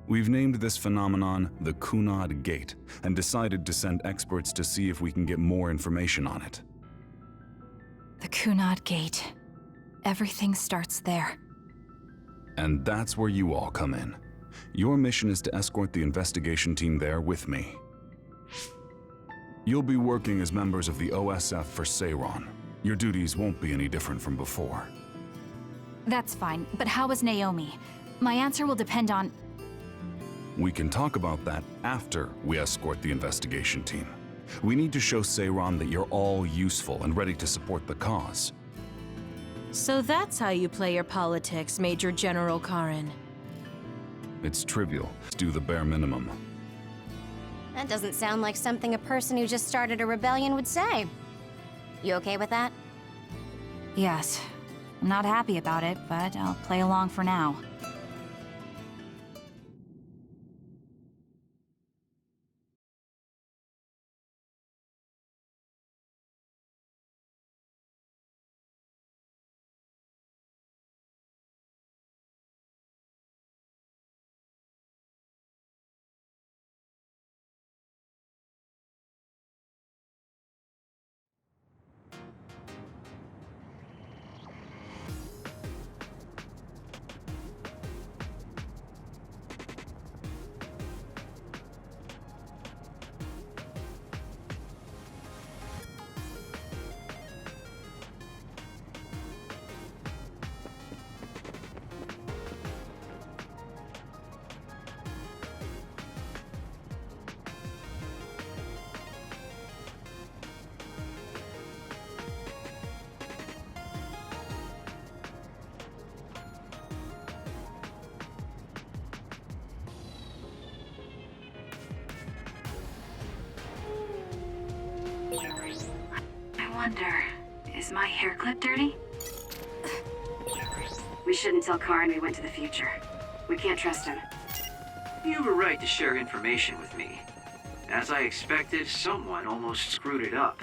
We've named this phenomenon the Kunad Gate and decided to send experts to see if we can get more information on it. The Kunad Gate. Everything starts there. And that's where you all come in. Your mission is to escort the investigation team there with me. You'll be working as members of the OSF for Seiron. Your duties won't be any different from before. That's fine, but how is Naomi? My answer will depend on... We can talk about that after we escort the investigation team. We need to show Seiron that you're all useful and ready to support the cause. So that's how you play your politics, Major General Karin. It's trivial. Do the bare minimum. That doesn't sound like something a person who just started a rebellion would say. You okay with that? Yes. I'm not happy about it, but I'll play along for now. I wonder, is my hair clip dirty? We shouldn't tell Karin we went to the future. We can't trust him. You have a right to share information with me. As I expected, someone almost screwed it up.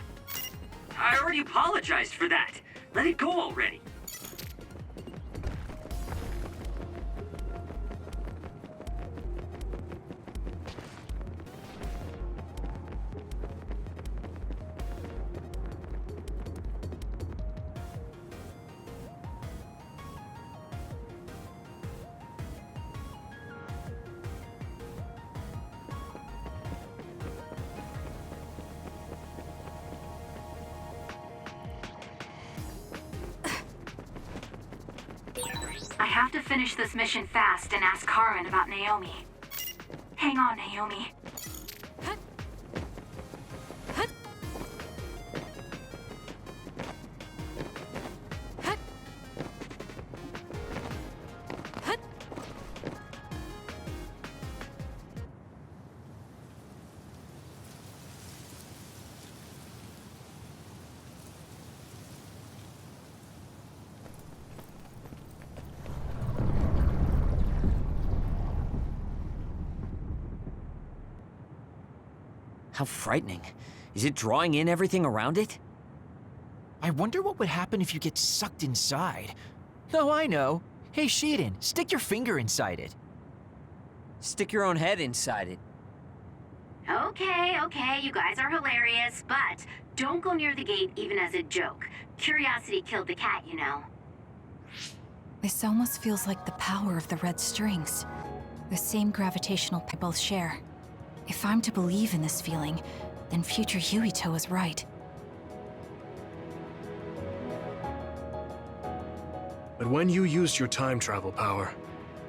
I already apologized for that. Let it go already. I have to finish this mission fast and ask Karin about Naomi. Hang on, Naomi. How frightening. Is it drawing in everything around it? I wonder what would happen if you get sucked inside. Oh, I know. Hey, Shiden, stick your finger inside it. Stick your own head inside it. Okay, you guys are hilarious, but don't go near the gate even as a joke. Curiosity killed the cat, you know. This almost feels like the power of the red strings. The same gravitational pull both share. If I'm to believe in this feeling, then future Yuito is right. But when you used your time travel power,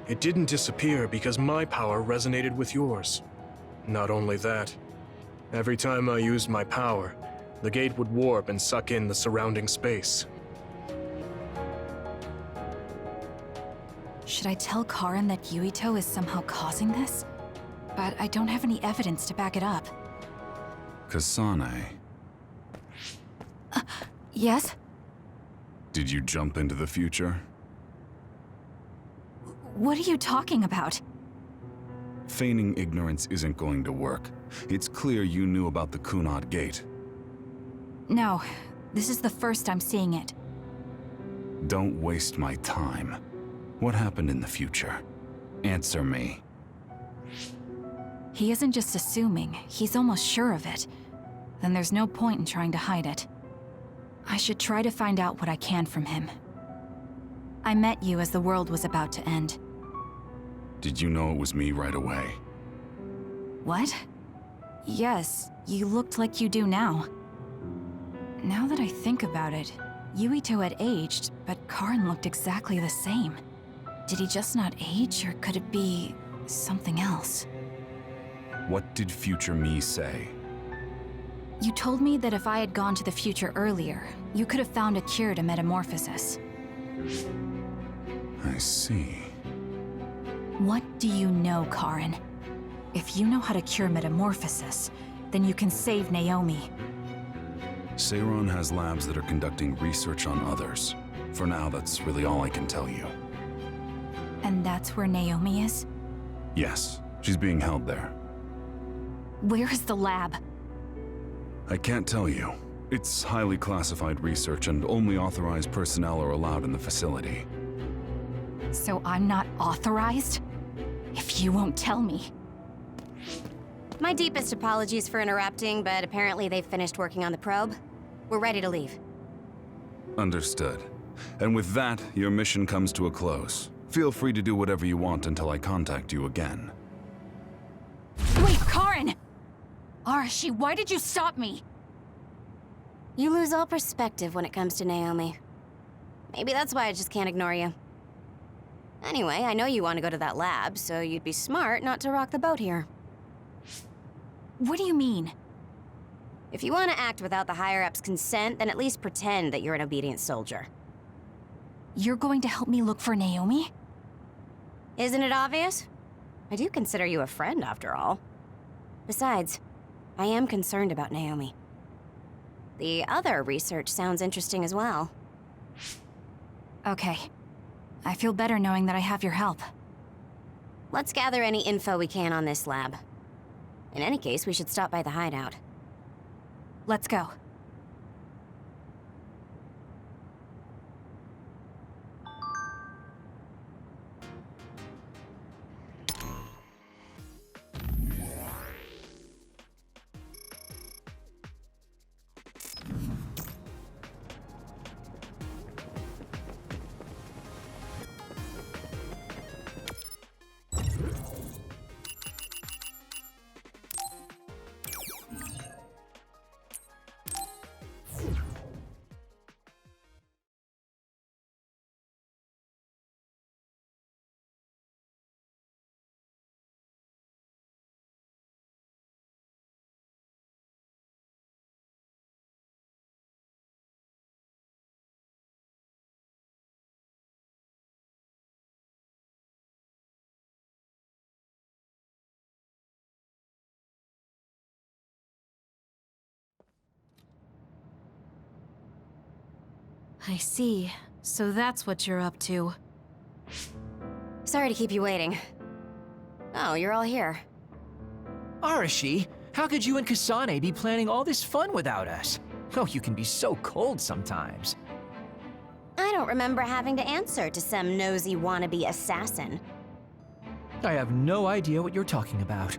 it didn't disappear because my power resonated with yours. Not only that, every time I used my power, the gate would warp and suck in the surrounding space. Should I tell Karin that Yuito is somehow causing this? But I don't have any evidence to back it up. Kasane, Yes? did you jump into the future? What are you talking about? Feigning ignorance isn't going to work. It's clear you knew about the Kunad Gate. No, this is the first I'm seeing it. Don't waste my time. What happened in the future? Answer me. He isn't just assuming, he's almost sure of it. Then there's no point in trying to hide it. I should try to find out what I can from him. I met you as the world was about to end. Did you know it was me right away? What? Yes, you looked like you do now. Now that I think about it, Yuito had aged, but Karin looked exactly the same. Did he just not age, or could it be something else? What did future me say? You told me that if I had gone to the future earlier, you could have found a cure to metamorphosis. I see. What do you know, Karin? If you know how to cure metamorphosis, then you can save Naomi. Seiron has labs that are conducting research on others. For now, that's really all I can tell you. And that's where Naomi is? Yes, she's being held there. Where is the lab? I can't tell you. It's highly classified research and only authorized personnel are allowed in the facility. So I'm not authorized? If you won't tell me. My deepest apologies for interrupting, but apparently they've finished working on the probe. We're ready to leave. Understood. And with that, your mission comes to a close. Feel free to do whatever you want until I contact you again. Wait, Karin! Arashi, why did you stop me? You lose all perspective when it comes to Naomi. Maybe that's why I just can't ignore you. Anyway, I know you want to go to that lab, so you'd be smart not to rock the boat here. What do you mean? If you want to act without the higher-ups' consent, then at least pretend that you're an obedient soldier. You're going to help me look for Naomi? Isn't it obvious? I do consider you a friend, after all. Besides, I am concerned about Naomi. The other research sounds interesting as well. Okay. I feel better knowing that I have your help. Let's gather any info we can on this lab. In any case, we should stop by the hideout. Let's go. I see. So that's what you're up to. Sorry to keep you waiting. Oh, you're all here. Arashi, how could you and Kasane be planning all this fun without us? Oh, you can be so cold sometimes. I don't remember having to answer to some nosy wannabe assassin. I have no idea what you're talking about.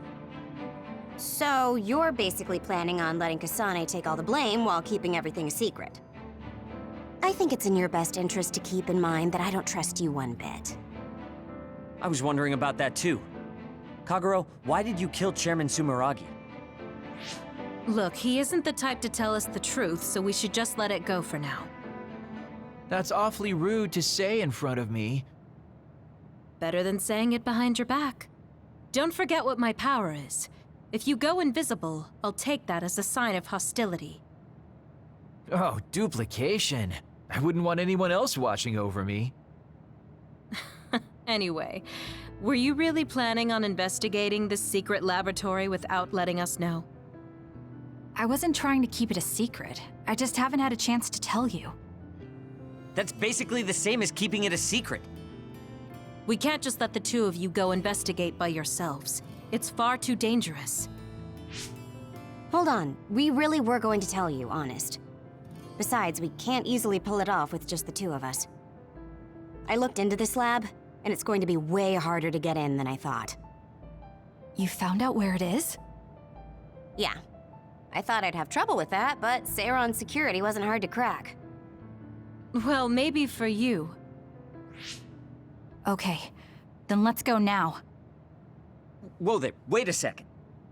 So, you're basically planning on letting Kasane take all the blame while keeping everything a secret. I think it's in your best interest to keep in mind that I don't trust you one bit. I was wondering about that too. Kagero, why did you kill Chairman Sumeragi? Look, he isn't the type to tell us the truth, so we should just let it go for now. That's awfully rude to say in front of me. Better than saying it behind your back. Don't forget what my power is. If you go invisible, I'll take that as a sign of hostility. Oh, duplication. I wouldn't want anyone else watching over me. Anyway, were you really planning on investigating this secret laboratory without letting us know? I wasn't trying to keep it a secret. I just haven't had a chance to tell you. That's basically the same as keeping it a secret. We can't just let the two of you go investigate by yourselves. It's far too dangerous. Hold on, we really were going to tell you, honest. Besides, we can't easily pull it off with just the two of us. I looked into this lab, and it's going to be way harder to get in than I thought. You found out where it is? Yeah. I thought I'd have trouble with that, but Seiron's security wasn't hard to crack. Well, maybe for you. Okay, then let's go now. Whoa there, wait a second.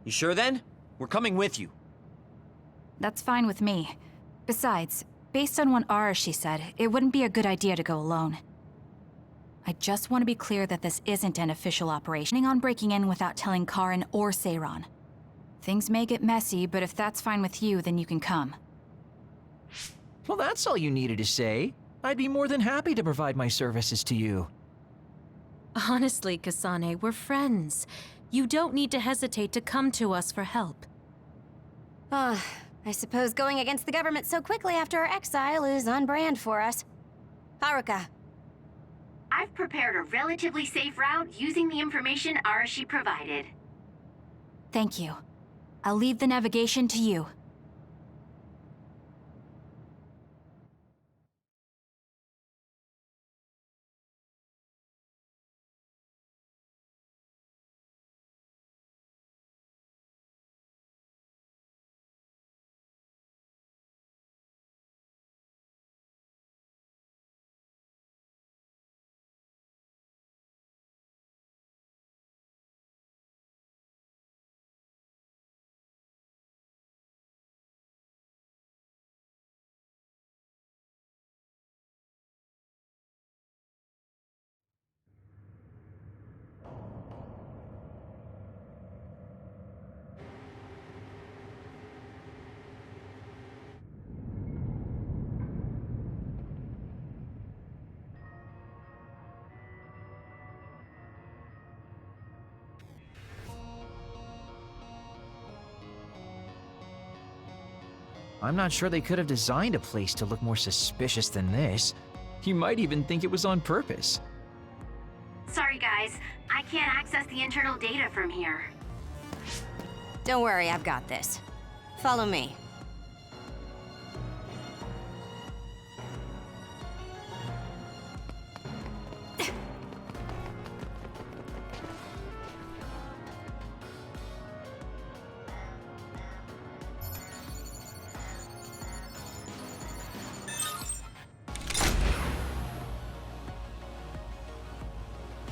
You sure then? We're coming with you. That's fine with me. Besides, based on what Arashi said, it wouldn't be a good idea to go alone. I just want to be clear that this isn't an official operation on breaking in without telling Karin or Seiron. Things may get messy, but if that's fine with you, then you can come. Well, that's all you needed to say. I'd be more than happy to provide my services to you. Honestly, Kasane, we're friends. You don't need to hesitate to come to us for help. I suppose going against the government so quickly after our exile is on brand for us. Haruka. I've prepared a relatively safe route using the information Arashi provided. Thank you. I'll leave the navigation to you. I'm not sure they could have designed a place to look more suspicious than this. You might even think it was on purpose. Sorry guys, I can't access the internal data from here. Don't worry, I've got this. Follow me.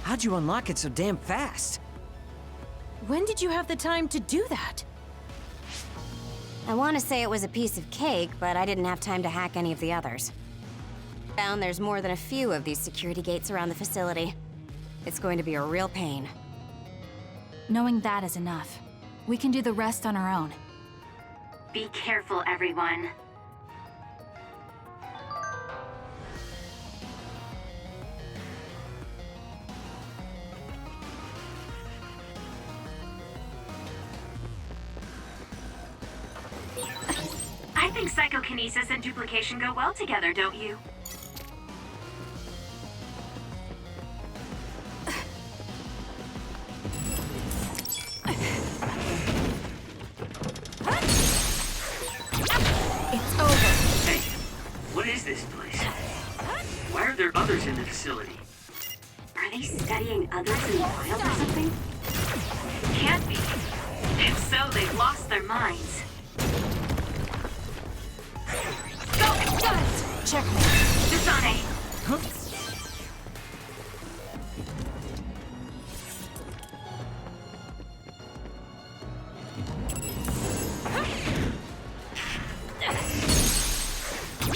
How'd you unlock it so damn fast? When did you have the time to do that? I want to say it was a piece of cake, but I didn't have time to hack any of the others. Found there's more than a few of these security gates around the facility. It's going to be a real pain. Knowing that is enough. We can do the rest on our own. Be careful, everyone. I think psychokinesis and duplication go well together, don't you? Hey, what is this place? Why are there others in the facility? Are they studying others in the wild or something? Can't be. If so, they've lost their minds. Go! Got it! Checkmate. Dasane!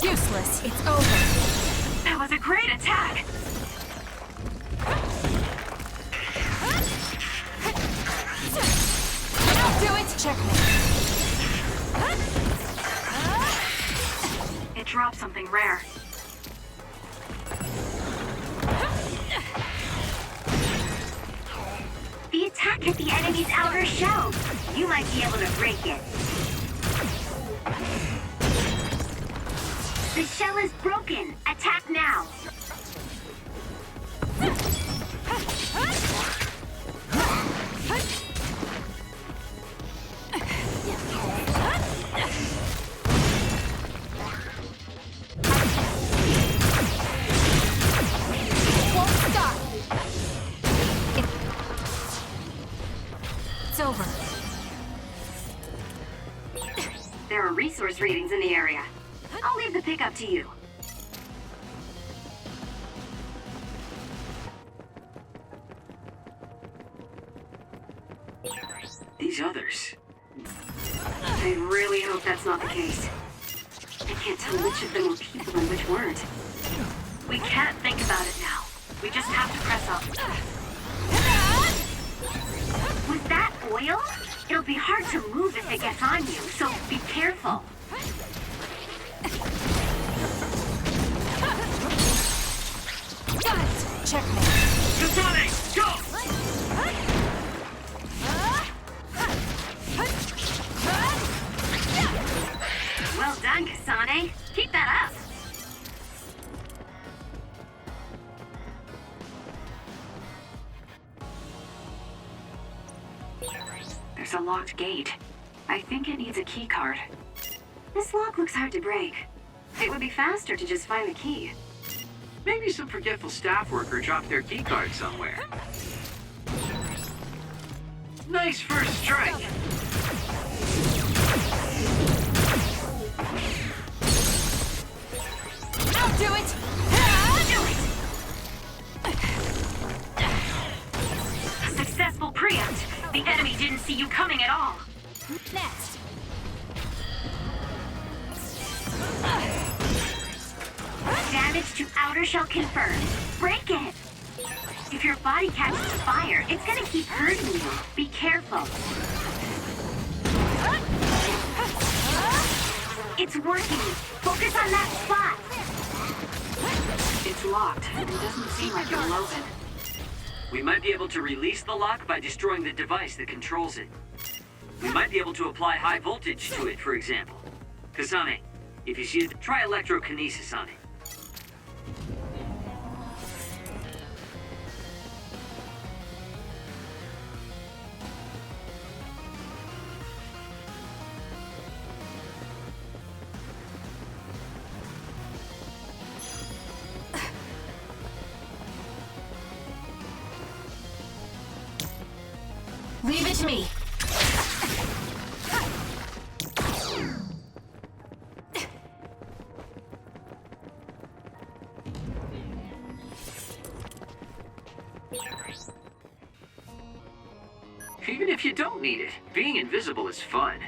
Useless. It's over. That was a great attack! I'll do it! Checkmate. It dropped something rare. The attack hit the enemy's outer shell. You might be able to break it. The shell is broken. Attack now. Won't stop. It's over. There are resource readings in the area. I'll leave the pickup to you. These others. I really hope that's not the case. I can't tell which of them were people and which weren't. We can't think about it now. We just have to press up. With that oil, it'll be hard to move if it gets on you, so be careful. Got it! Checkmate. Kasane, go! Well done, Kasane. Keep that up. There's a locked gate. I think it needs a key card. This lock looks hard to break. It would be faster to just find the key. Maybe some forgetful staff worker dropped their keycard somewhere. Nice first strike. I'll do it! Do it! A successful preempt. The enemy didn't see you coming at all. Next. Damage to outer shell confirmed. Break it! If your body catches fire, it's gonna keep hurting you. Be careful. It's working. Focus on that spot. It's locked, and it doesn't seem like it'll open. We might be able to release the lock by destroying the device that controls it. We might be able to apply high voltage to it, for example. Kasane, if you see it, try electrokinesis on it. Leave it to me. Even if you don't need it, being invisible is fun.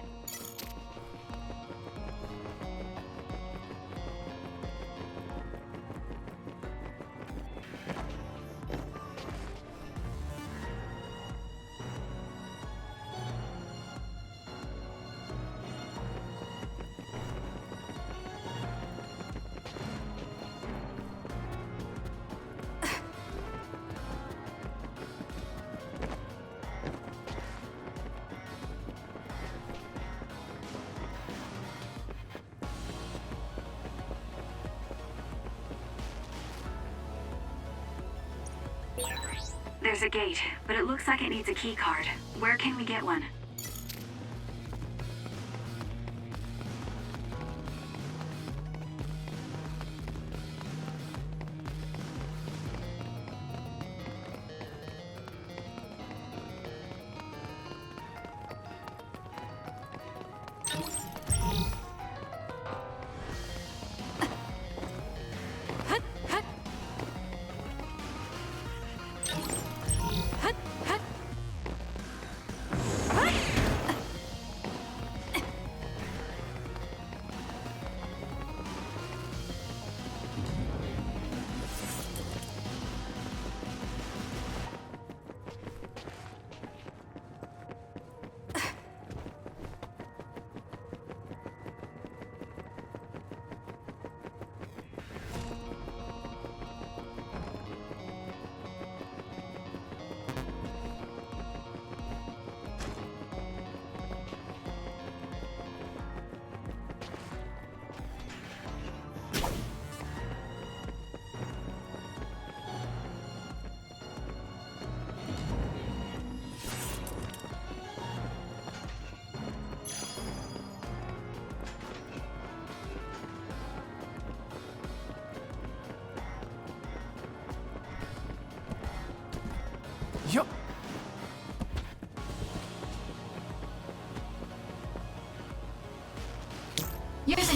There's a gate, but it looks like it needs a key card. Where can we get one?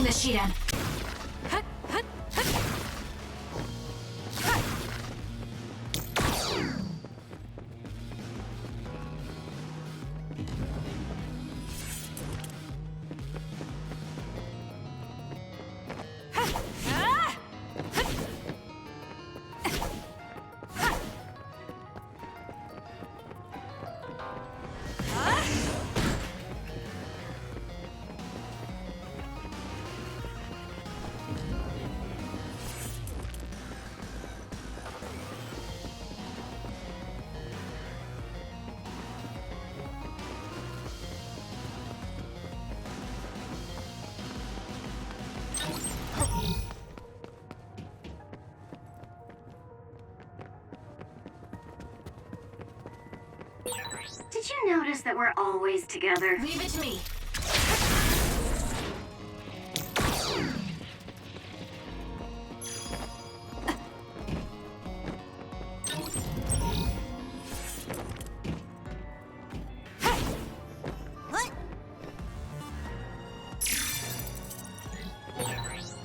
this, Shiden. Did you notice that we're always together? Leave it to me.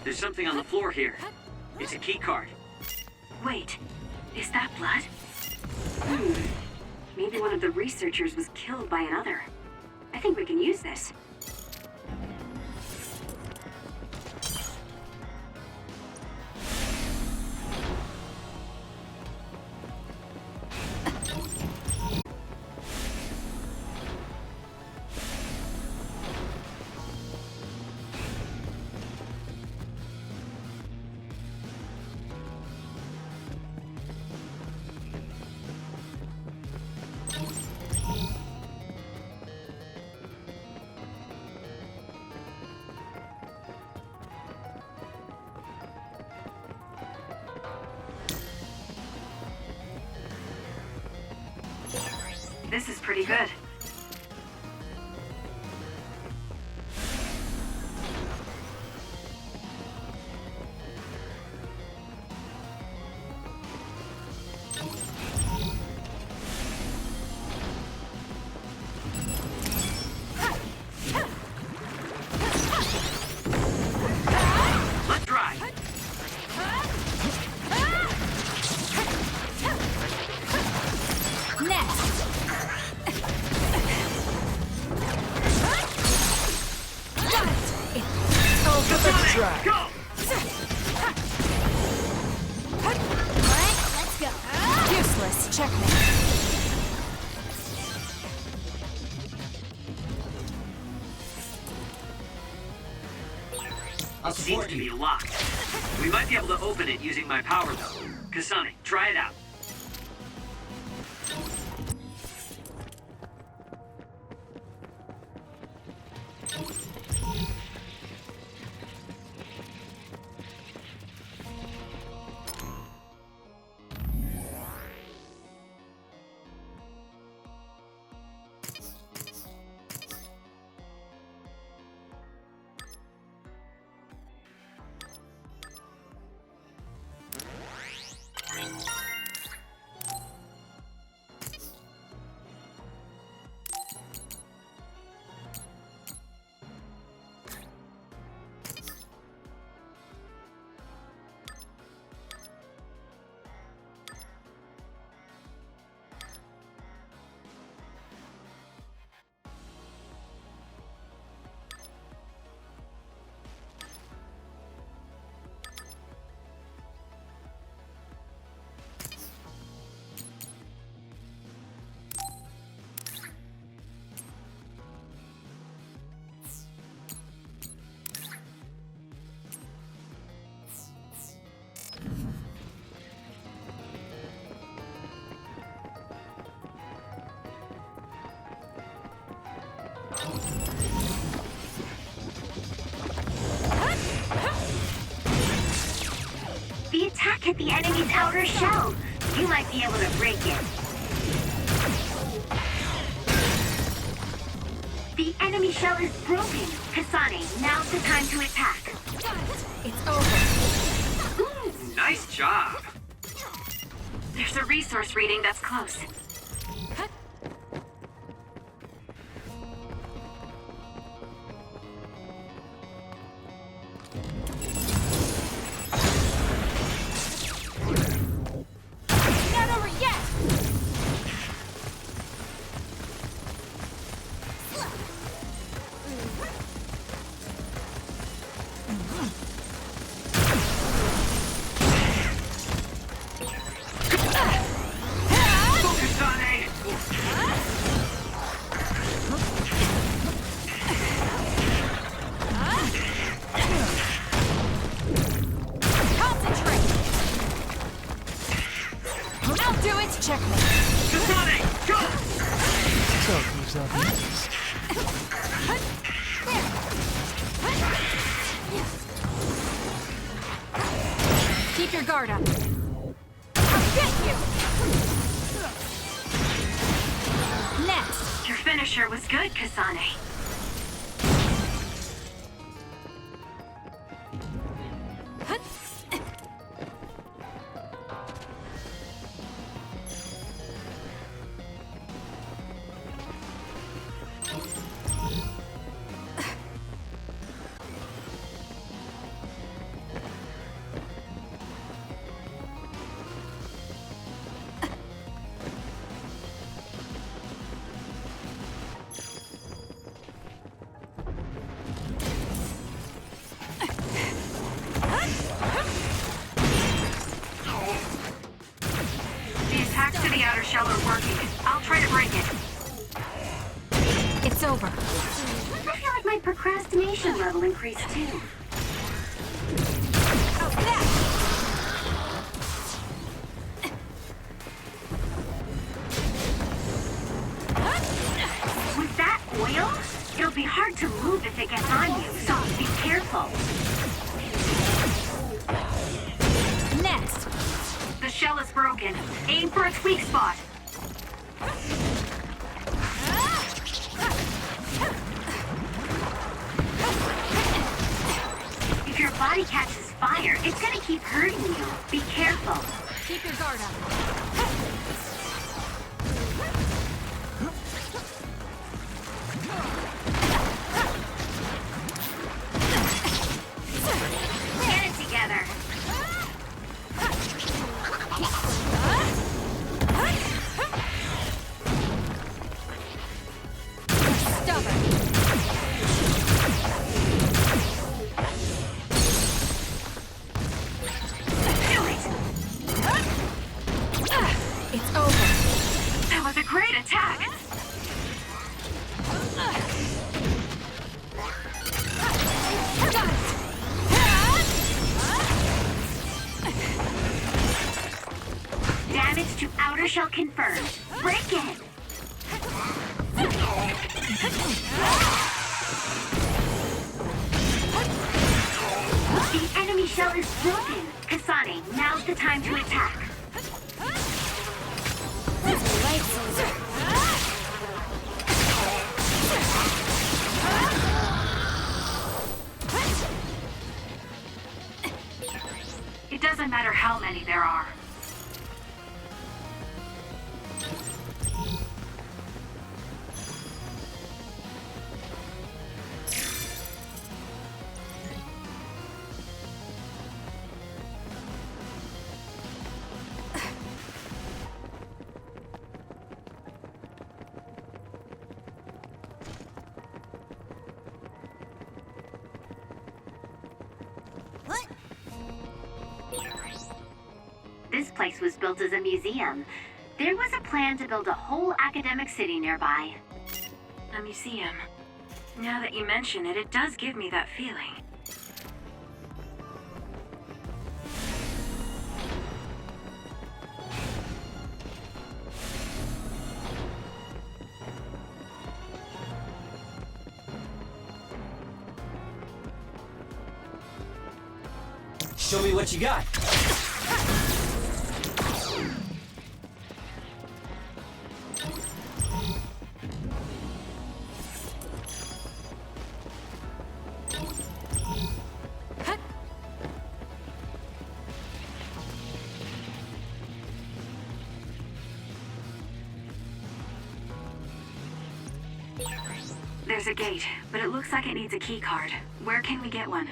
There's something on the floor here. It's a key card. Wait, is that blood? Maybe one of the researchers was killed by another. I think we can use this. This is pretty good. Let's try. Next. Sonic, go! Alright, let's go. Useless. Checkmate. Seems to be locked. We might be able to open it using my power, though. Kasane, try it out. The attack hit the enemy's outer shell. You might be able to break it. The enemy shell is broken. Kasane, now's the time to attack. It's over. Ooh, nice job. There's a resource reading that's close. checkmate. Kasane, go! So moves out east. Keep your guard up. I'll get you! Next! Your finisher was good, Kasane. Shell are working. I'll try to break it. It's over. I feel like my procrastination level increased too. With that oil, it'll be hard to move if it gets on you, so be careful. Next! The shell is broken. Aim for its weak spot. If your body catches fire, it's gonna keep hurting you. Be careful. Keep your guard up. Get it together. It's over. That was a great attack. Damage to outer shell confirmed. Break it. The enemy shell is broken. Kasane, now's the time to attack. It doesn't matter how many there are. This place was built as a museum. There was a plan to build a whole academic city nearby. A museum. Now that you mention it, it does give me that feeling. Show me what you got. There's a gate, but it looks like it needs a key card. Where can we get one?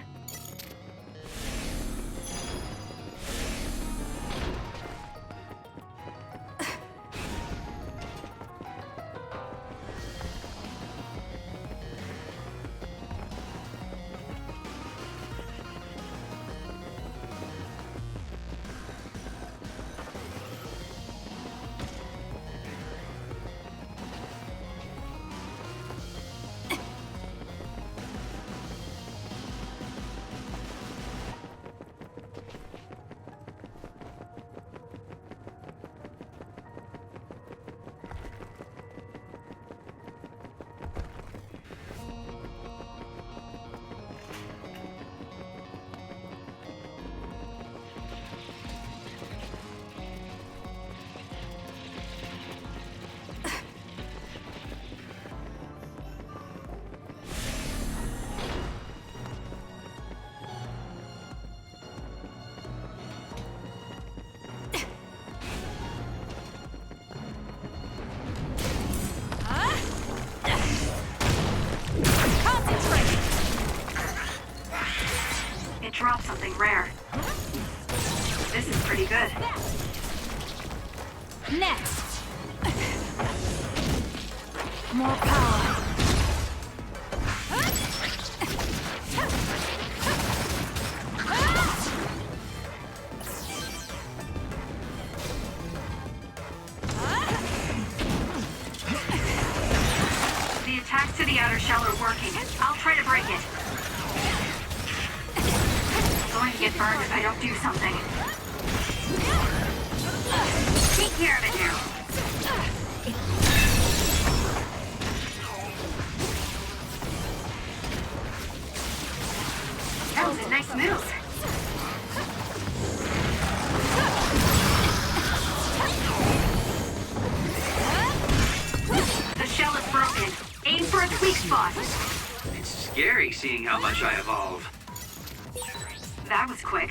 drop something rare. This is pretty good. Next! More power. The attacks to the outer shell are working. I'll try to break it. I'm going to get burned if I don't do something. Take care of it now. That was a nice move. The shell is broken. Aim for its weak spot. It's scary seeing how much I evolve. That was quick.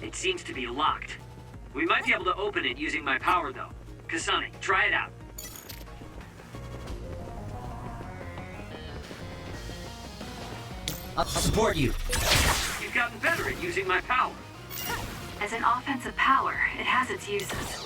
It seems to be locked. We might be able to open it using my power, though. Kasane, try it out. I'll support you. You've gotten better at using my power. As an offensive power, it has its uses.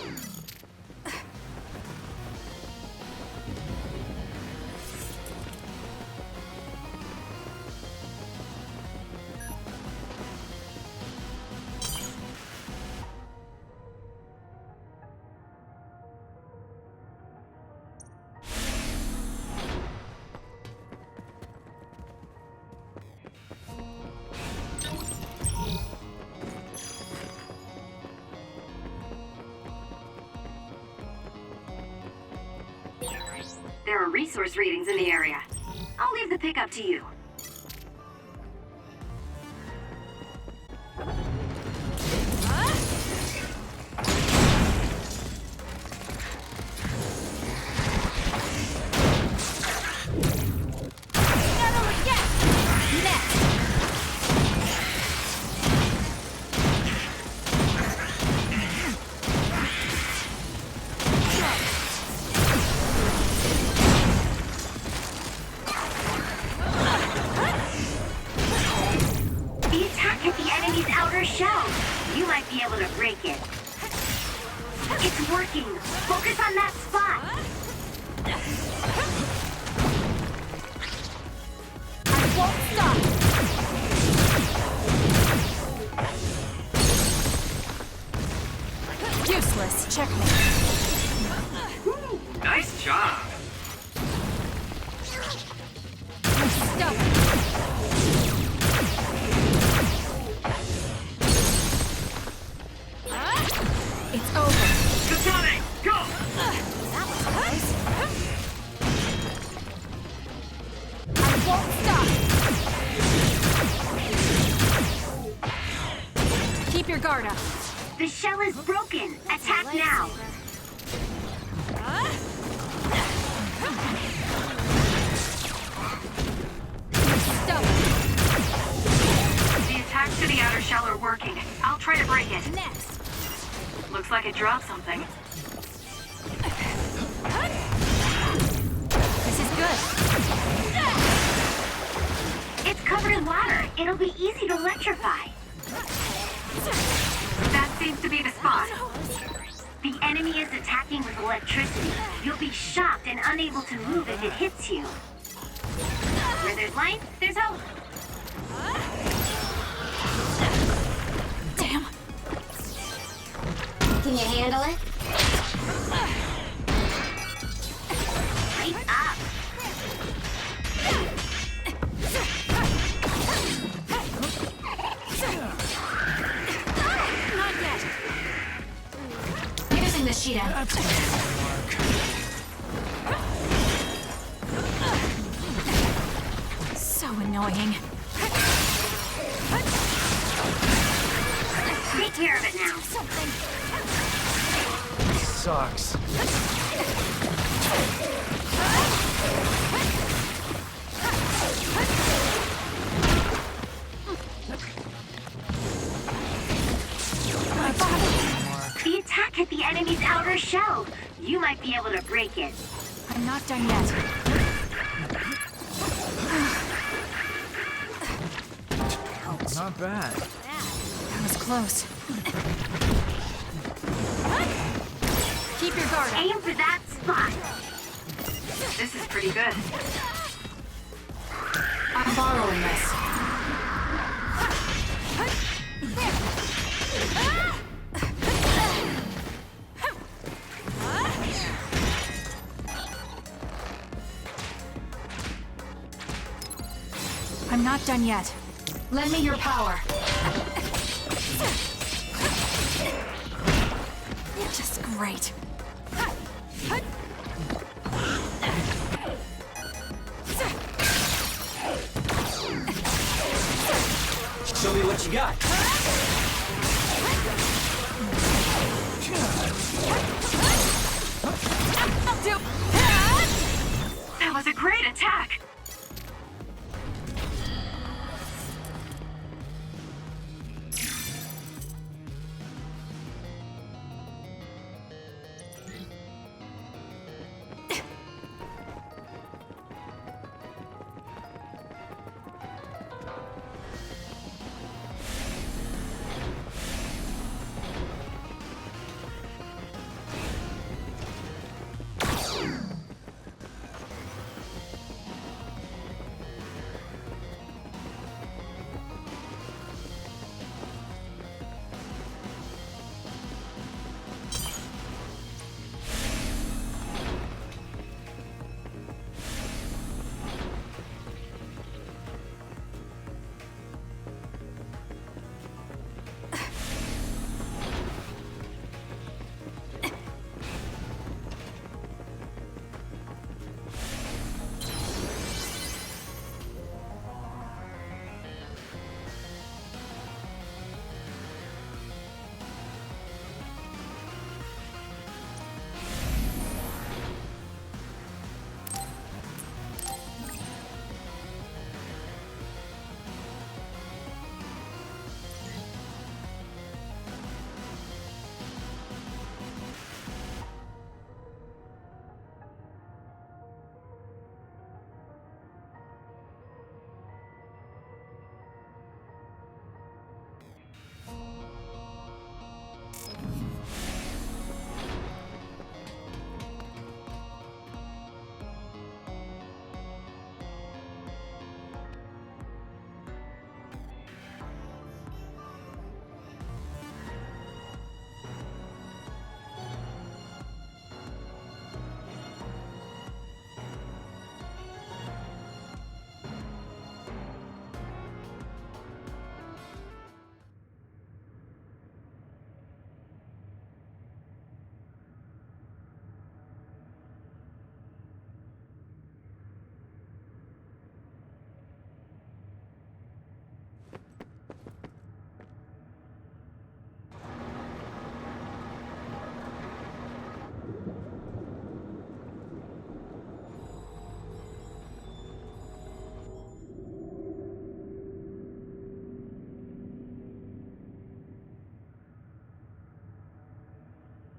There are resource readings in the area. I'll leave the pickup to you. Be able to break it. It's working. Focus on that spot. I won't stop. Useless. Checkmate. Nice job. Stop. It's over. Kasane, go! That was close. I won't stop. Keep your guard up. The shell is broken! Attack now! The attacks to the outer shell are working. I'll try to break it. Next. Looks like it dropped something. This is good. It's covered in water. It'll be easy to electrify. That seems to be the spot. The enemy is attacking with electricity. You'll be shocked and unable to move if it hits you. Where there's life, there's hope. Damn. Can you handle it? Light up. Not yet. Using the Shiden. So annoying. Take care of it now. Sucks. The attack hit the enemy's outer shell. You might be able to break it. I'm not done yet. Not bad. That was close. Keep your guard up. Aim for that spot. This is pretty good. I'm borrowing this. I'm not done yet. Lend me your power. Just great. Show me what you got. That was a great attack.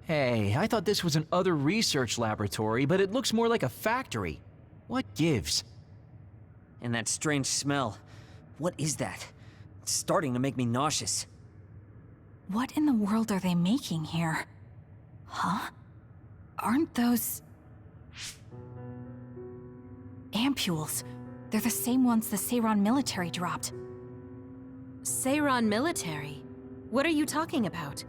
Hey, I thought this was an other research laboratory, but it looks more like a factory. What gives? And that strange smell. What is that? It's starting to make me nauseous. What in the world are they making here? Huh? Aren't those... ampules? They're the same ones the Seiran military dropped. Seiran military? What are you talking about?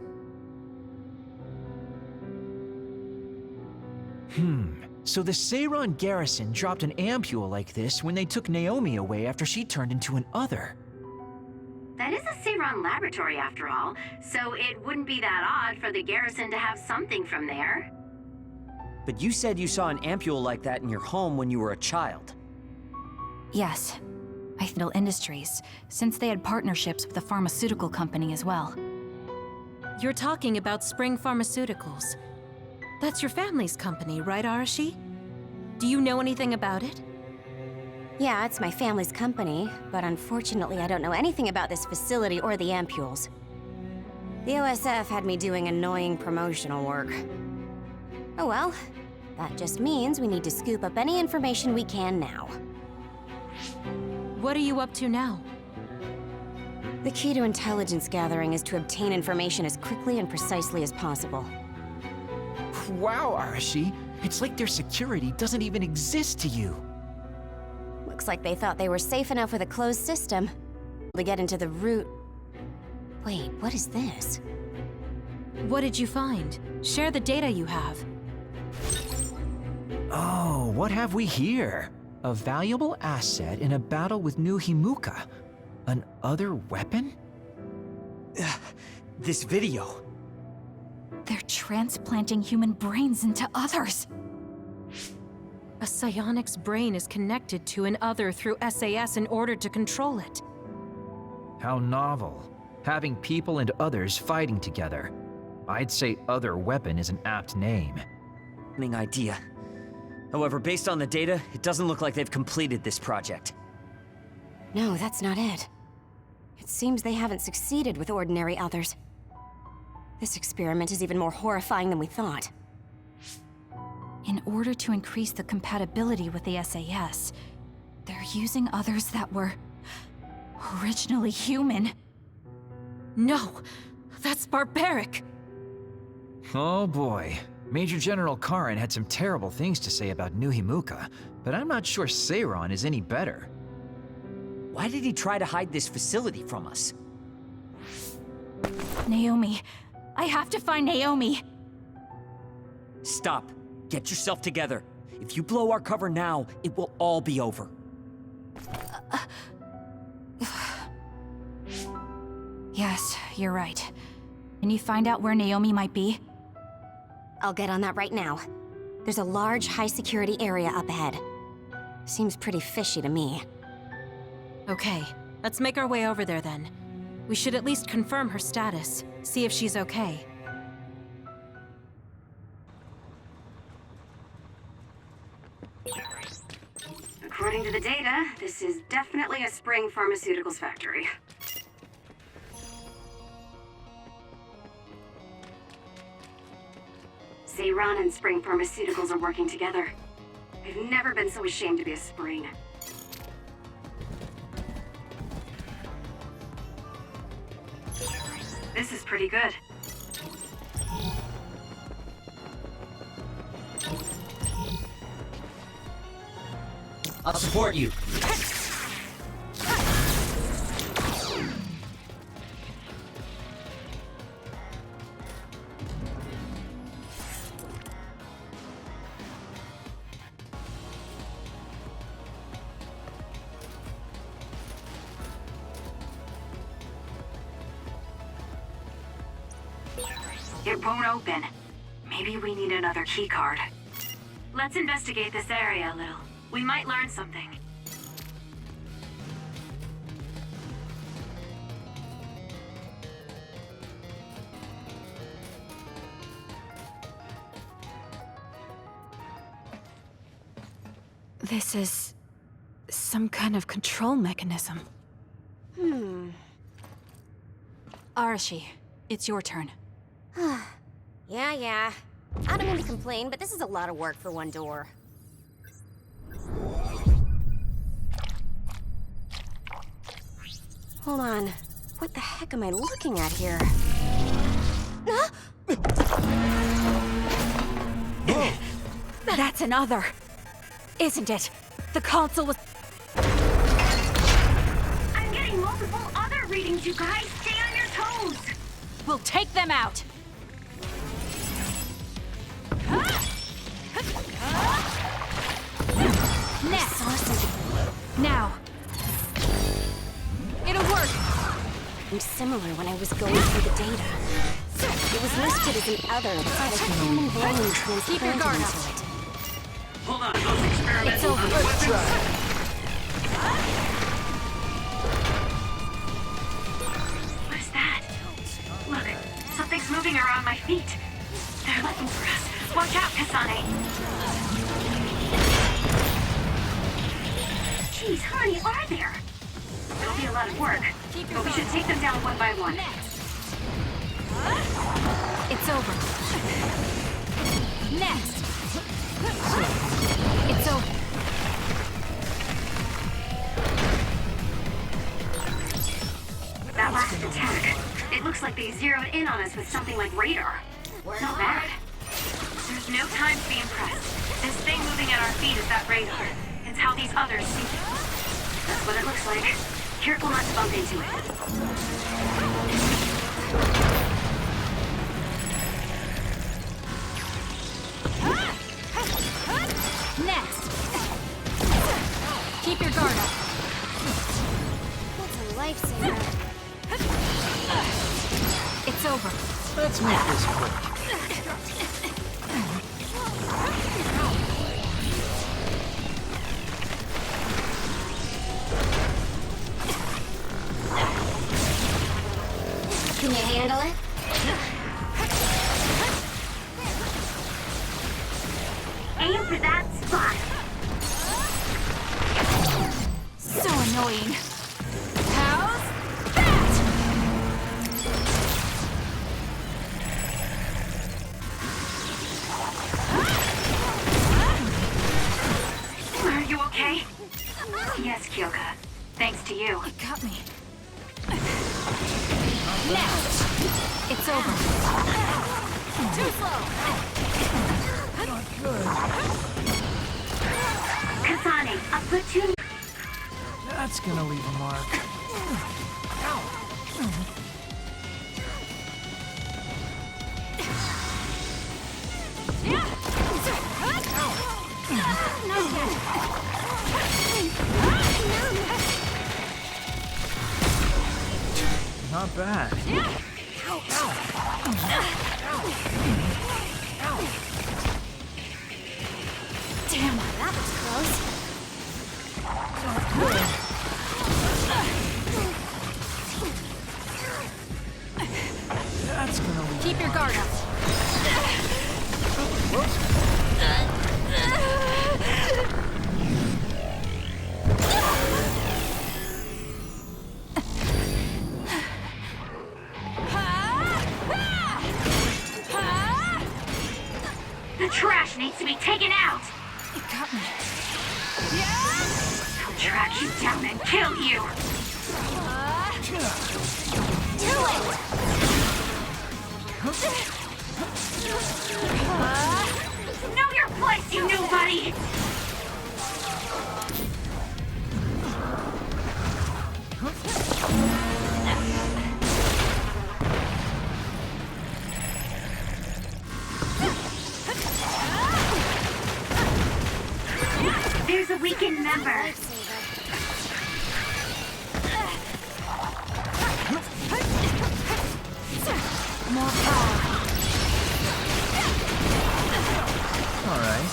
So the Seiran garrison dropped an ampule like this when they took Naomi away after she turned into an other. That is a Seiran laboratory after all, so it wouldn't be that odd for the garrison to have something from there. But you said you saw an ampule like that in your home when you were a child. Yes. Ithidal Industries, since they had partnerships with the pharmaceutical company as well. You're talking about Spring Pharmaceuticals. That's your family's company, right, Arashi? Do you know anything about it? Yeah, it's my family's company, but unfortunately I don't know anything about this facility or the ampules. The OSF had me doing annoying promotional work. Oh well, that just means we need to scoop up any information we can now. What are you up to now? The key to intelligence gathering is to obtain information as quickly and precisely as possible. Wow, Arashi. It's like their security doesn't even exist to you. Looks like they thought they were safe enough with a closed system to get into the root. Wait, what is this? What did you find? Share the data you have. Oh, what have we here? A valuable asset in a battle with New Himuka. An other weapon? This video. They're transplanting human brains into others. A psionic's brain is connected to an other through SAS in order to control it. How novel. Having people and others fighting together. I'd say other weapon is an apt name. Idea. However, based on the data, it doesn't look like they've completed this project. No, that's not it. It seems they haven't succeeded with ordinary others. This experiment is even more horrifying than we thought. In order to increase the compatibility with the SAS, they're using others that were originally human. No, that's barbaric. Oh boy. Major General Karin had some terrible things to say about New Himuka, but I'm not sure Seiran is any better. Why did he try to hide this facility from us? Naomi. I have to find Naomi. Stop. Get yourself together. If you blow our cover now, it will all be over. Yes, you're right. Can you find out where Naomi might be? I'll get on that right now. There's a large, high-security area up ahead. Seems pretty fishy to me. Okay, let's make our way over there then. We should at least confirm her status, see if she's okay. According to the data, this is definitely a Spring Pharmaceuticals factory. Seiran and Spring Pharmaceuticals are working together. I've never been so ashamed to be a Spring. This is pretty good. I'll support you. It won't open. Maybe we need another keycard. Let's investigate this area a little. We might learn something. This is some kind of control mechanism. Hmm. Arashi, it's your turn. Yeah. I don't mean to complain, but this is a lot of work for one door. Hold on. What the heck am I looking at here? That's another, isn't it? The console was... I'm getting multiple other readings, you guys. Stay on your toes. We'll take them out. Next. Now. It'll work. Seemed similar when I was going through the data. It was listed as an other that had a human brain transplanted into it. Hold on, those experiments. It's over. Let's try. What is that? Look, something's moving around my feet. They're looking for us. Watch out, Kasane. Jeez, how many are there? It'll be a lot of work, but we should take them down one by one. It's over. Next. It's over. That last attack, it looks like they zeroed in on us with something like radar. Not bad. There's no time to be impressed. This thing moving at our feet is that radar. It's how these others see it. That's what it looks like. Careful not to bump into it. Next. Keep your guard up. That's a lifesaver. It's over. Let's make this quick. Can you handle it? Aim for that spot. So annoying. How's that? Are you okay? Yes, Kyoka. Thanks to you. It got me. Next. It's over. Too slow. Not good. Kasane, a platoon. That's gonna leave a mark. Not bad. Damn, that was close. That's gonna leave. Keep your guard up. The trash needs to be taken out. It got me. I'll track you down and kill you. Do it! Know your place, you nobody. There's a weakened member. More power. All right.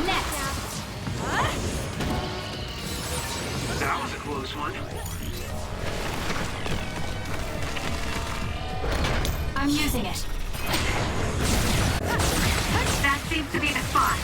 Next. That was a close one. I'm using it. That seems to be the spot.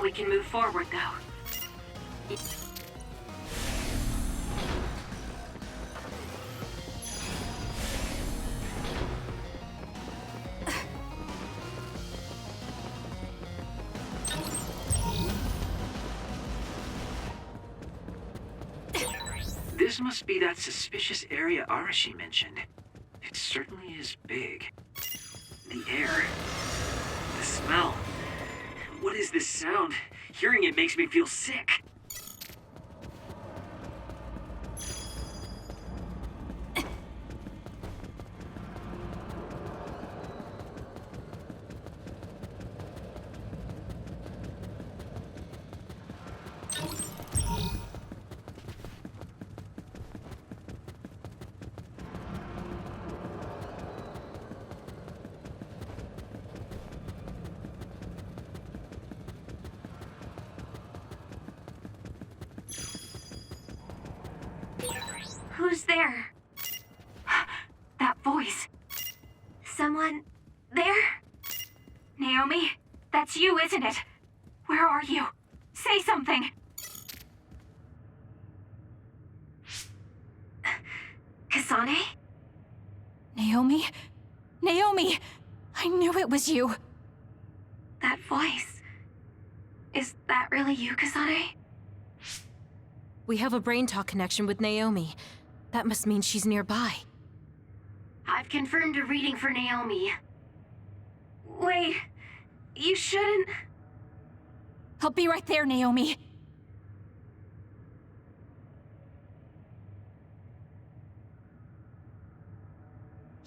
Now we can move forward, though. This must be that suspicious area Arashi mentioned. It certainly is big. The air. The smell. What is this sound? Hearing it makes me feel sick. Who's there? That voice. Someone there? Naomi, that's you, isn't it? Where are you? Say something. Kasane? Naomi? Naomi! I knew it was you. That voice. Is that really you, Kasane? We have a brain talk connection with Naomi. That must mean she's nearby. I've confirmed a reading for Naomi. Wait, you shouldn't... I'll be right there, Naomi.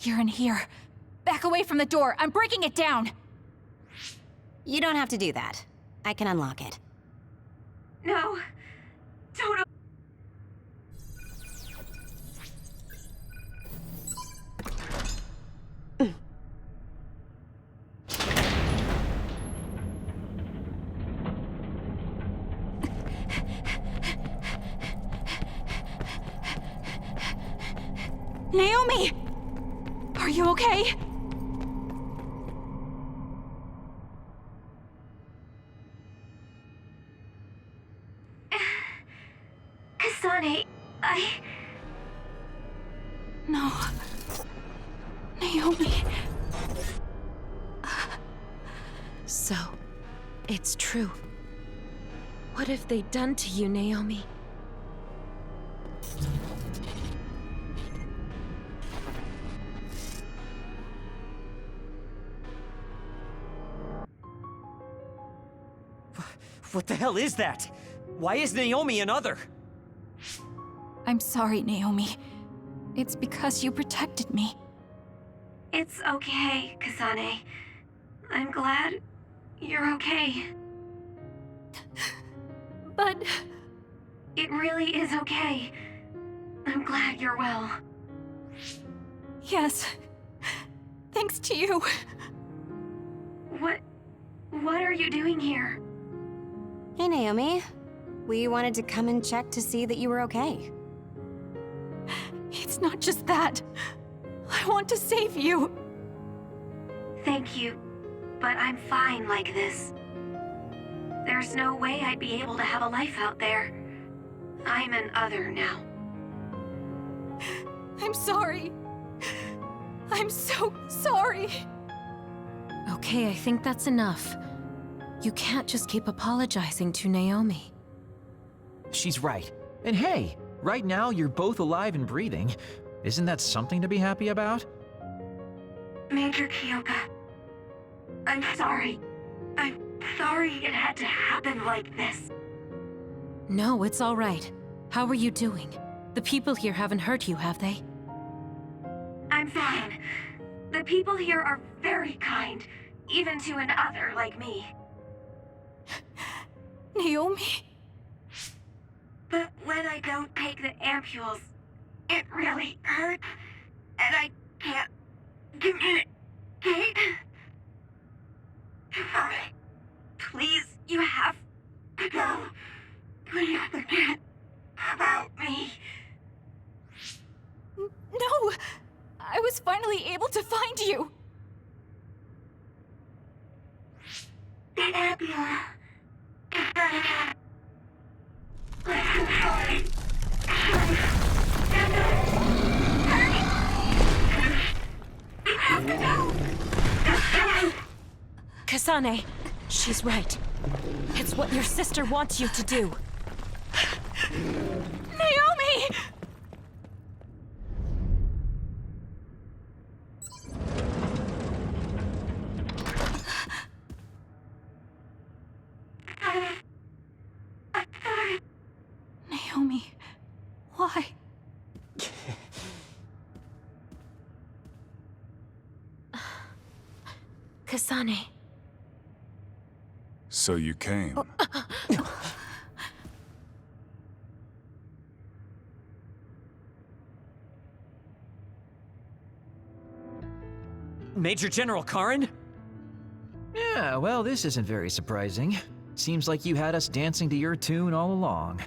You're in here. Back away from the door. I'm breaking it down. You don't have to do that. I can unlock it. No. Don't... Naomi! Are you okay? Kasane, No. Naomi. So, it's true. What have they done to you, Naomi? What the hell is that? Why is Naomi another? I'm sorry, Naomi. It's because you protected me. It's okay, Kasane. I'm glad you're okay. But... It really is okay. I'm glad you're well. Yes. Thanks to you. What are you doing here? Hey, Naomi. We wanted to come and check to see that you were okay. It's not just that. I want to save you. Thank you, but I'm fine like this. There's no way I'd be able to have a life out there. I'm an other now. I'm sorry. I'm so sorry. Okay, I think that's enough. You can't just keep apologizing to Naomi. She's right. And hey, right now you're both alive and breathing. Isn't that something to be happy about? Major Kyoka, I'm sorry. I'm sorry it had to happen like this. No, it's all right. How are you doing? The people here haven't hurt you, have they? I'm fine. The people here are very kind, even to an other like me. Naomi? But when I don't take the ampules, it really hurts, and I can't communicate. Please, you have to go. Please forget about me. No! I was finally able to find you! The ambula Kasane, she's right. It's what your sister wants you to do. Naomi! Naomi, why? Kasane. So you came. Major General Karin? Yeah, well, this isn't very surprising. Seems like you had us dancing to your tune all along.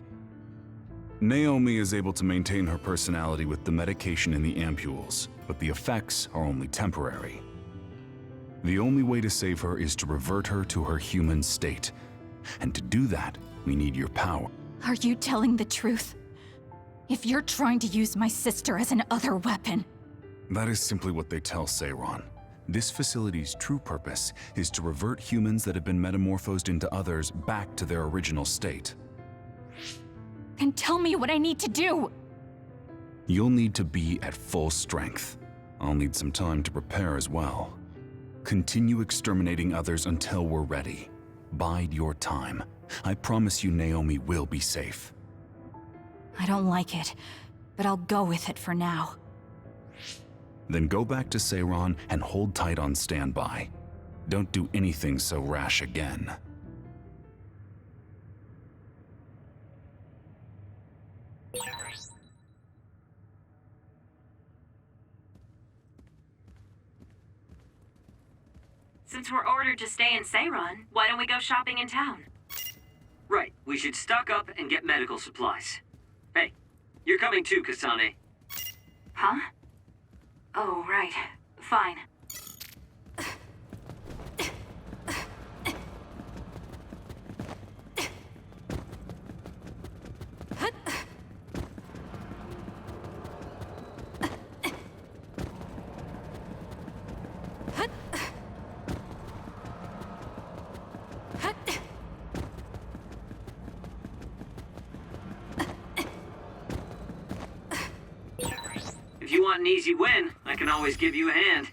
Naomi is able to maintain her personality with the medication in the ampules, but the effects are only temporary. The only way to save her is to revert her to her human state. And to do that, we need your power. Are you telling the truth? If you're trying to use my sister as an other weapon... That is simply what they tell Seiron. This facility's true purpose is to revert humans that have been metamorphosed into others back to their original state. Then tell me what I need to do! You'll need to be at full strength. I'll need some time to prepare as well. Continue exterminating others until we're ready. Bide your time. I promise you Naomi will be safe. I don't like it, but I'll go with it for now. Then go back to Seiron and hold tight on standby. Don't do anything so rash again. Since we're ordered to stay in Seiron, why don't we go shopping in town? Right, we should stock up and get medical supplies. Hey, you're coming too, Kasane. Huh? Oh, right. Fine. If you want an easy win, I can always give you a hand.